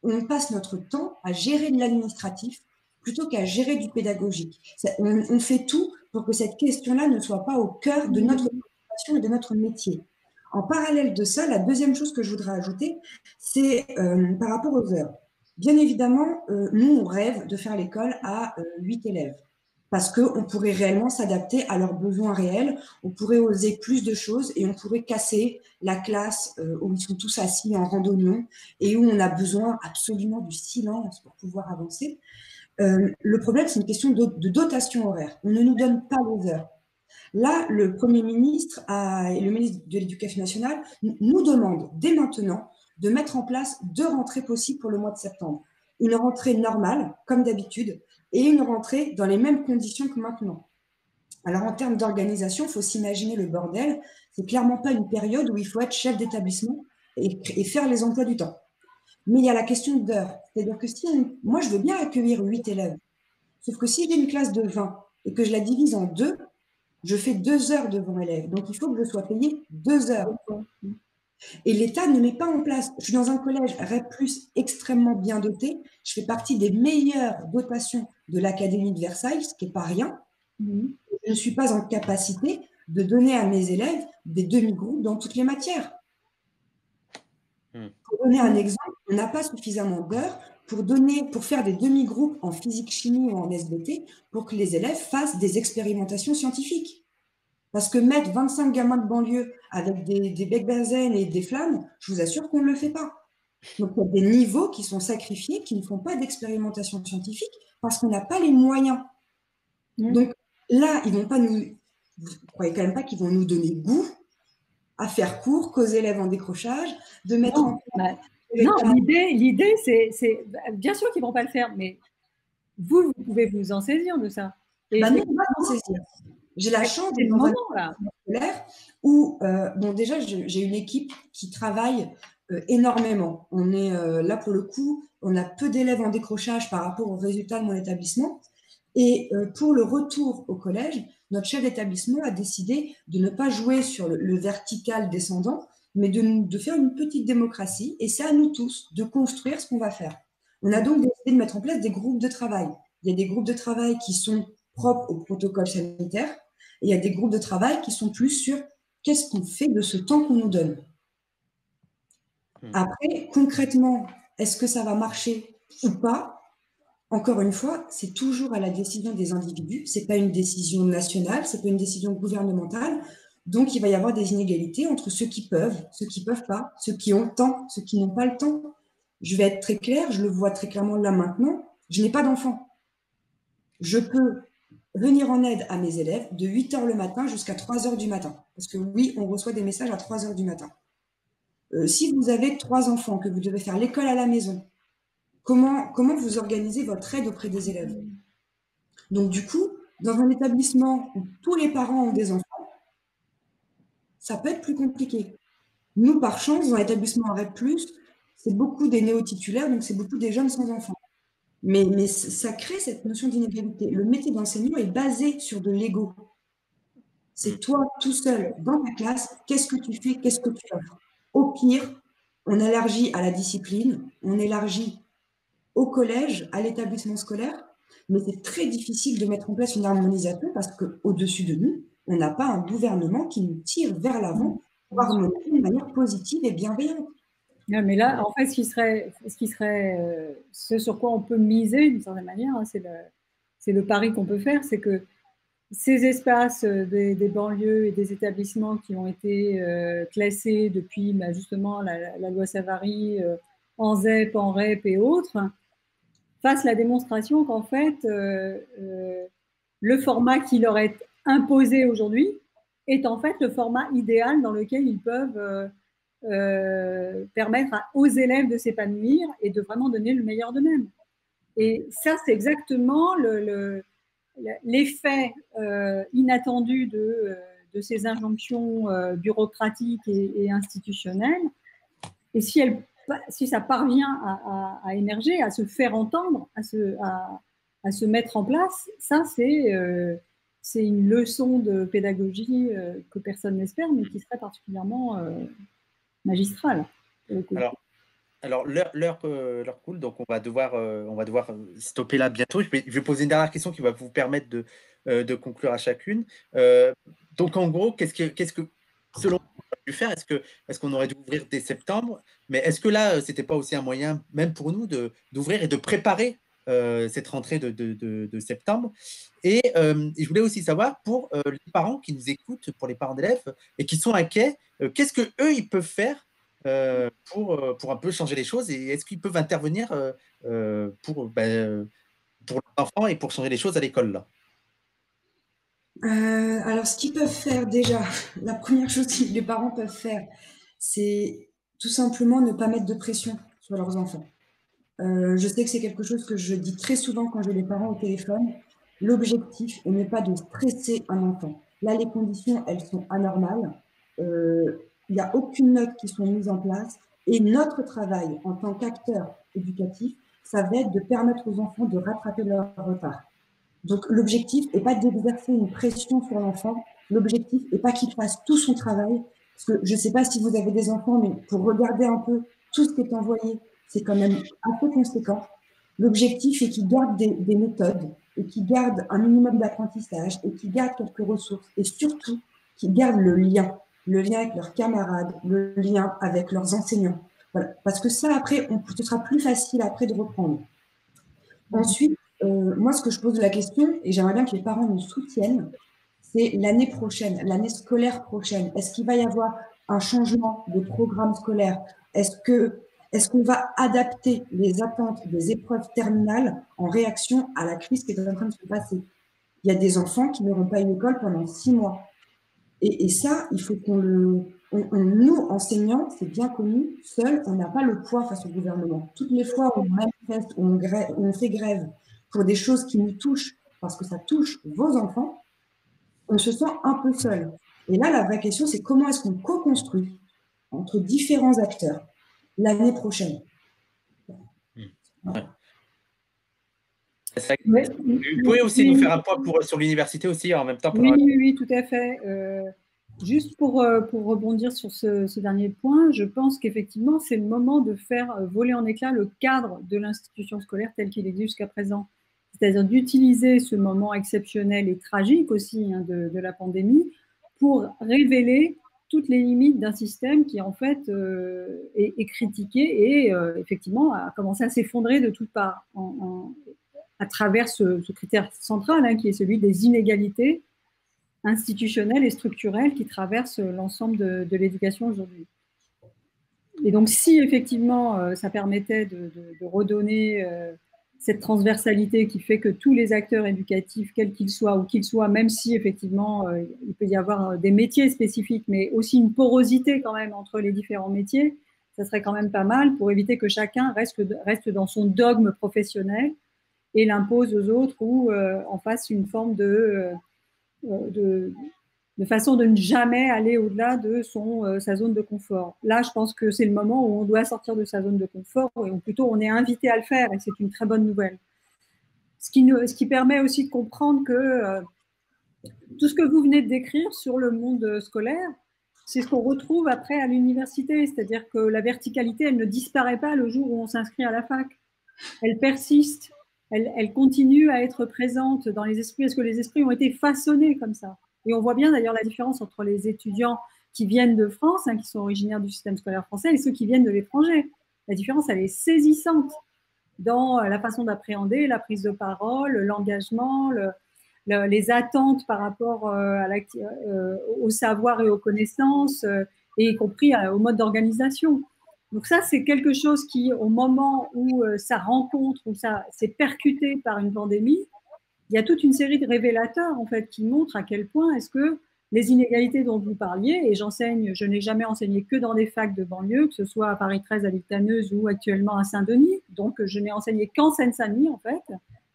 où on passe notre temps à gérer de l'administratif plutôt qu'à gérer du pédagogique. On fait tout pour que cette question-là ne soit pas au cœur de notre préoccupation et de notre métier. En parallèle de ça, la deuxième chose que je voudrais ajouter, c'est par rapport aux heures. Bien évidemment, nous, on rêve de faire l'école à 8 élèves, parce qu'on pourrait réellement s'adapter à leurs besoins réels, on pourrait oser plus de choses et on pourrait casser la classe où ils sont tous assis en randonnion et où on a besoin absolument du silence pour pouvoir avancer. Le problème, c'est une question de dotation horaire. On ne nous donne pas les heures. Là, le Premier ministre et le ministre de l'Éducation nationale nous demandent dès maintenant de mettre en place 2 rentrées possibles pour le mois de septembre. Une rentrée normale, comme d'habitude, et une rentrée dans les mêmes conditions que maintenant. Alors, en termes d'organisation, il faut s'imaginer le bordel. C'est clairement pas une période où il faut être chef d'établissement et faire les emplois du temps. Mais il y a la question d'heures. C'est-à-dire que moi, je veux bien accueillir 8 élèves. Sauf que si j'ai une classe de 20 et que je la divise en 2, je fais 2 heures devant élève. Donc, il faut que je sois payée 2 heures. Et l'État ne met pas en place. Je suis dans un collège REP+, extrêmement bien doté. Je fais partie des meilleures dotations de l'Académie de Versailles, ce qui n'est pas rien. Je ne suis pas en capacité de donner à mes élèves des demi-groupes dans toutes les matières. Pour donner un exemple, on n'a pas suffisamment d'heures pour faire des demi-groupes en physique-chimie ou en SVT pour que les élèves fassent des expérimentations scientifiques. Parce que mettre 25 gamins de banlieue avec des becs benzène et des flammes, je vous assure qu'on ne le fait pas. Donc, il y a des niveaux qui sont sacrifiés, qui ne font pas d'expérimentation scientifique parce qu'on n'a pas les moyens. Donc, là, ils vont pas nous... Vous ne croyez quand même pas qu'ils vont nous donner goût à faire cours qu'aux élèves en décrochage, de mettre en place... Non, l'idée, c'est... Bien sûr qu'ils ne vont pas le faire, mais vous pouvez vous en saisir de ça. Nous, on va s'en saisir. J'ai la chance d'être dans un établissement scolaire où, bon, déjà, j'ai une équipe qui travaille énormément. On est là, pour le coup, on a peu d'élèves en décrochage par rapport aux résultats de mon établissement. Et pour le retour au collège, notre chef d'établissement a décidé de ne pas jouer sur le vertical descendant, mais de faire une petite démocratie. Et c'est à nous tous de construire ce qu'on va faire. On a donc décidé de mettre en place des groupes de travail. Il y a des groupes de travail qui sont propres au protocole sanitaire, et il y a des groupes de travail qui sont plus sur qu'est-ce qu'on fait de ce temps qu'on nous donne. Après, concrètement, est-ce que ça va marcher ou pas? Encore une fois, c'est toujours à la décision des individus. Ce n'est pas une décision nationale, ce n'est pas une décision gouvernementale. Donc, il va y avoir des inégalités entre ceux qui peuvent pas, ceux qui ont le temps, ceux qui n'ont pas le temps. Je vais être très claire, je le vois très clairement là maintenant, je n'ai pas d'enfant. Je peux venir en aide à mes élèves de 8 h le matin jusqu'à 3 h du matin. Parce que oui, on reçoit des messages à 3 h du matin. Si vous avez 3 enfants, que vous devez faire l'école à la maison, comment vous organisez votre aide auprès des élèves? Donc du coup, dans un établissement où tous les parents ont des enfants, ça peut être plus compliqué. Nous, par chance, dans l'établissement REP+, c'est beaucoup des néo-titulaires, donc c'est beaucoup des jeunes sans enfants. Mais ça crée cette notion d'inégalité. Le métier d'enseignant est basé sur de l'ego. C'est toi tout seul dans ta classe, qu'est-ce que tu fais, qu'est-ce que tu offres. Au pire, on élargit à la discipline, on élargit au collège, à l'établissement scolaire, mais c'est très difficile de mettre en place une harmonisation parce qu'au-dessus de nous, on n'a pas un gouvernement qui nous tire vers l'avant pour harmoniser de manière positive et bienveillante. Non, mais là, en fait, ce sur quoi on peut miser d'une certaine manière, hein, c'est le pari qu'on peut faire, c'est que ces espaces des banlieues et des établissements qui ont été classés depuis justement la loi Savary, en ZEP, en REP et autres, fassent la démonstration qu'en fait, le format qui leur est imposé aujourd'hui est en fait le format idéal dans lequel ils peuvent permettre aux élèves de s'épanouir et de vraiment donner le meilleur d'eux-mêmes. Et ça, c'est exactement l'effet inattendu de ces injonctions bureaucratiques et institutionnelles. Et si ça parvient à émerger, à se faire entendre, à se mettre en place, ça, c'est une leçon de pédagogie que personne n'espère, mais qui serait particulièrement magistrale. Alors l'heure coule, donc on va devoir stopper là bientôt. Je vais poser une dernière question qui va vous permettre de conclure à chacune. Donc en gros, qu'est-ce que selon vous, on aurait dû faire? Est-ce qu'on aurait dû ouvrir dès septembre? Mais est-ce que là, c'était pas aussi un moyen, même pour nous, d'ouvrir et de préparer cette rentrée de septembre? Et je voulais aussi savoir pour les parents qui nous écoutent, pour les parents d'élèves et qui sont inquiets, qu'est-ce que eux ils peuvent faire pour un peu changer les choses, et est-ce qu'ils peuvent intervenir pour leurs enfants et pour changer les choses à l'école là? Alors, ce qu'ils peuvent faire déjà, la première chose que les parents peuvent faire, c'est tout simplement ne pas mettre de pression sur leurs enfants. Je sais que c'est quelque chose que je dis très souvent quand j'ai les parents au téléphone. L'objectif n'est pas de stresser un enfant. Là, les conditions, elles sont anormales. Il n'y a aucune note qui soit mise en place. Et notre travail en tant qu'acteur éducatif, ça va être de permettre aux enfants de rattraper leur retard. Donc, l'objectif n'est pas d'exercer une pression sur l'enfant. L'objectif n'est pas qu'il fasse tout son travail. Parce que je ne sais pas si vous avez des enfants, mais pour regarder un peu tout ce qui est envoyé, c'est quand même un peu conséquent. L'objectif est qu'ils gardent des méthodes et qu'ils gardent un minimum d'apprentissage et qu'ils gardent quelques ressources et surtout qu'ils gardent le lien avec leurs camarades, le lien avec leurs enseignants. Voilà. Parce que ça, après, ce sera plus facile après de reprendre. Ensuite, moi, ce que je pose la question, et j'aimerais bien que les parents nous soutiennent, c'est l'année prochaine, l'année scolaire prochaine. Est-ce qu'il va y avoir un changement de programme scolaire? Est-ce qu'on va adapter les attentes des épreuves terminales en réaction à la crise qui est en train de se passer? Il y a des enfants qui n'auront pas une école pendant 6 mois. Et ça, il faut nous, enseignants, c'est bien connu, seuls, on n'a pas le poids face au gouvernement. Toutes les fois où on manifeste, où on fait grève pour des choses qui nous touchent, parce que ça touche vos enfants, on se sent un peu seul. Et là, la vraie question, c'est comment est-ce qu'on co-construit entre différents acteurs l'année prochaine? Ouais. Vous pouvez aussi nous faire un point sur l'université aussi en même temps. Oui, tout à fait. Juste pour rebondir sur ce dernier point, je pense qu'effectivement, c'est le moment de faire voler en éclats le cadre de l'institution scolaire tel qu'il existe jusqu'à présent. C'est-à-dire d'utiliser ce moment exceptionnel et tragique aussi de la pandémie pour révéler toutes les limites d'un système qui en fait est critiqué et effectivement a commencé à s'effondrer de toutes parts à travers ce critère central qui est celui des inégalités institutionnelles et structurelles qui traversent l'ensemble de l'éducation aujourd'hui. Et donc, si effectivement ça permettait de redonner cette transversalité qui fait que tous les acteurs éducatifs, quels qu'ils soient, ou qu'ils soient, même si effectivement il peut y avoir des métiers spécifiques, mais aussi une porosité quand même entre les différents métiers, ça serait quand même pas mal pour éviter que chacun reste dans son dogme professionnel et l'impose aux autres ou en fasse une forme de façon de ne jamais aller au-delà de sa zone de confort. Là, je pense que c'est le moment où on doit sortir de sa zone de confort et plutôt on est invité à le faire et c'est une très bonne nouvelle. Ce qui permet aussi de comprendre que tout ce que vous venez de décrire sur le monde scolaire, c'est ce qu'on retrouve après à l'université, c'est-à-dire que la verticalité, elle ne disparaît pas le jour où on s'inscrit à la fac. Elle persiste, elle continue à être présente dans les esprits, parce que les esprits ont été façonnés comme ça. Et on voit bien d'ailleurs la différence entre les étudiants qui viennent de France, qui sont originaires du système scolaire français, et ceux qui viennent de l'étranger. La différence, elle est saisissante dans la façon d'appréhender, la prise de parole, l'engagement, les attentes par rapport au savoir et aux connaissances, et y compris au mode d'organisation. Donc ça, c'est quelque chose qui, au moment où ça rencontre, où ça s'est percuté par une pandémie, il y a toute une série de révélateurs en fait qui montrent à quel point est-ce que les inégalités dont vous parliez, et je n'ai jamais enseigné que dans des facs de banlieue, que ce soit à Paris 13, à Villetaneuse ou actuellement à Saint-Denis, donc je n'ai enseigné qu'en Seine-Saint-Denis en fait,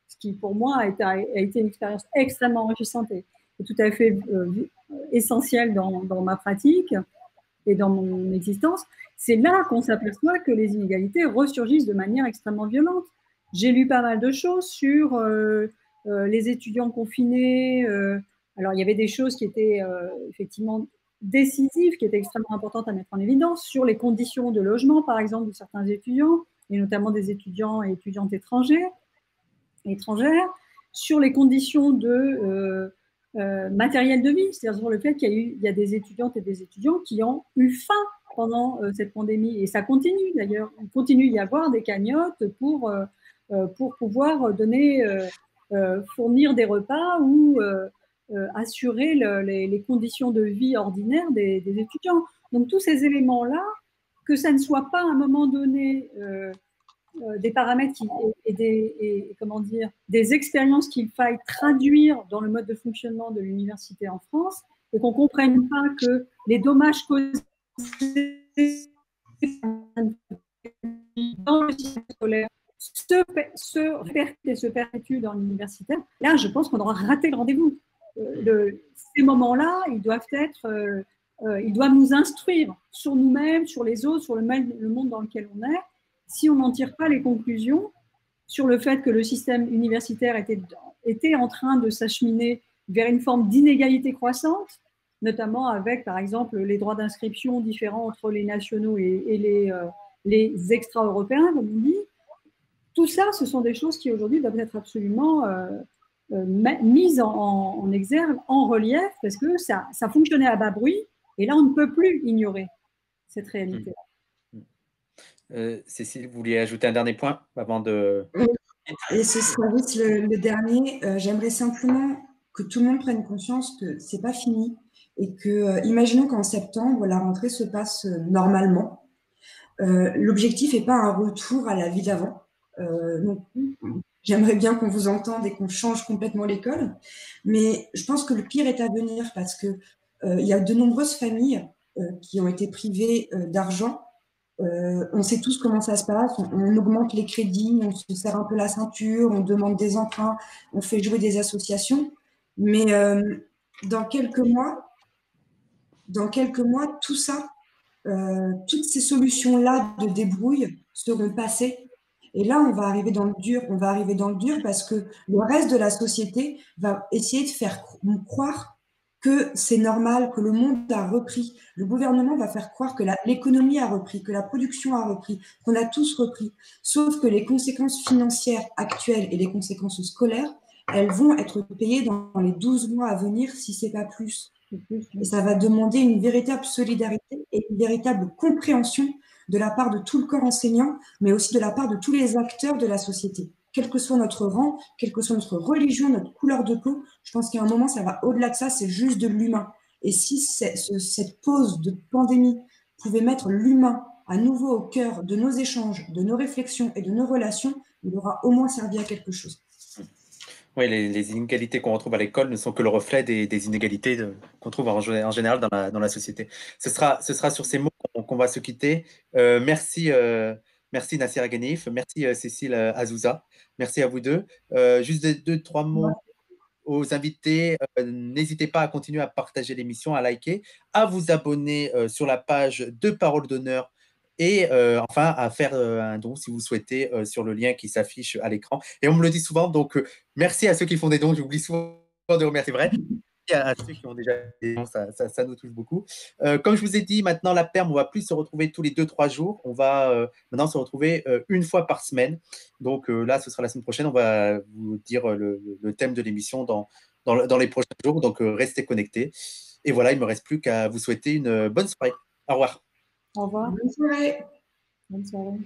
ce qui pour moi a été une expérience extrêmement enrichissante et tout à fait essentielle dans ma pratique et dans mon existence. C'est là qu'on s'aperçoit que les inégalités ressurgissent de manière extrêmement violente. J'ai lu pas mal de choses sur les étudiants confinés. Alors, il y avait des choses qui étaient effectivement décisives, qui étaient extrêmement importantes à mettre en évidence, sur les conditions de logement, par exemple, de certains étudiants, et notamment des étudiants et étudiantes étrangères, sur les conditions de matériel de vie, c'est-à-dire sur le fait qu'il y a des étudiantes et des étudiants qui ont eu faim pendant cette pandémie. Et ça continue d'ailleurs. Il continue d'y avoir des cagnottes pour pouvoir fournir des repas ou assurer les conditions de vie ordinaires des étudiants. Donc tous ces éléments-là, que ça ne soit pas à un moment donné des paramètres comment dire, des expériences qu'il faille traduire dans le mode de fonctionnement de l'université en France, et qu'on ne comprenne pas que les dommages causés dans le système scolaire se répercutent et se perpétuent dans l'universitaire, là, je pense qu'on aura raté le rendez-vous. Ces moments-là, ils doivent nous instruire sur nous-mêmes, sur les autres, sur le monde dans lequel on est. Si on n'en tire pas les conclusions sur le fait que le système universitaire était en train de s'acheminer vers une forme d'inégalité croissante, notamment avec, par exemple, les droits d'inscription différents entre les nationaux et les extra-européens, comme on dit. Tout ça, ce sont des choses qui aujourd'hui doivent être absolument mises en exergue, en relief, parce que ça fonctionnait à bas bruit, et là, on ne peut plus ignorer cette réalité-là. Cécile, vous vouliez ajouter un dernier point avant de… Et ce sera vite le dernier. J'aimerais simplement que tout le monde prenne conscience que c'est pas fini et que, imaginons qu'en septembre, la rentrée se passe normalement. L'objectif n'est pas un retour à la vie d'avant. Non plus. J'aimerais bien qu'on vous entende et qu'on change complètement l'école, mais je pense que le pire est à venir parce que il y a de nombreuses familles qui ont été privées d'argent. On sait tous comment ça se passe, on augmente les crédits, on se serre un peu la ceinture, on demande des emprunts, on fait jouer des associations, mais dans quelques mois, tout ça, toutes ces solutions-là de débrouille seront passées. Et là, on va arriver dans le dur. On va arriver dans le dur parce que le reste de la société va essayer de faire croire que c'est normal, que le monde a repris. Le gouvernement va faire croire que l'économie a repris, que la production a repris, qu'on a tous repris. Sauf que les conséquences financières actuelles et les conséquences scolaires, elles vont être payées dans les 12 mois à venir, si ce n'est pas plus. Et ça va demander une véritable solidarité et une véritable compréhension de la part de tout le corps enseignant, mais aussi de la part de tous les acteurs de la société. Quel que soit notre rang, quelle que soit notre religion, notre couleur de peau, je pense qu'à un moment, ça va au-delà de ça, c'est juste de l'humain. Et si cette pause de pandémie pouvait mettre l'humain à nouveau au cœur de nos échanges, de nos réflexions et de nos relations, il aura au moins servi à quelque chose. Oui, les inégalités qu'on retrouve à l'école ne sont que le reflet des inégalités qu'on trouve en général dans la société. Ce sera sur ces mots qu'on va se quitter. Merci Nassira Ghanif, merci Cécile Azouza, merci à vous deux. Juste deux, trois mots aux invités. N'hésitez pas à continuer à partager l'émission, à liker, à vous abonner sur la page de Parole d'honneur et enfin à faire un don si vous souhaitez sur le lien qui s'affiche à l'écran. Et on me le dit souvent, donc merci à ceux qui font des dons. J'oublie souvent de remercier, vrai. Et à ceux qui ont déjà des dons, ça nous touche beaucoup. Comme je vous ai dit, maintenant la perme, on ne va plus se retrouver tous les 2-3 jours. On va maintenant se retrouver une fois par semaine. Donc là, ce sera la semaine prochaine. On va vous dire le thème de l'émission dans les prochains jours. Donc restez connectés. Et voilà, il ne me reste plus qu'à vous souhaiter une bonne soirée. Au revoir. Au revoir. Bonne soirée. Bonne soirée.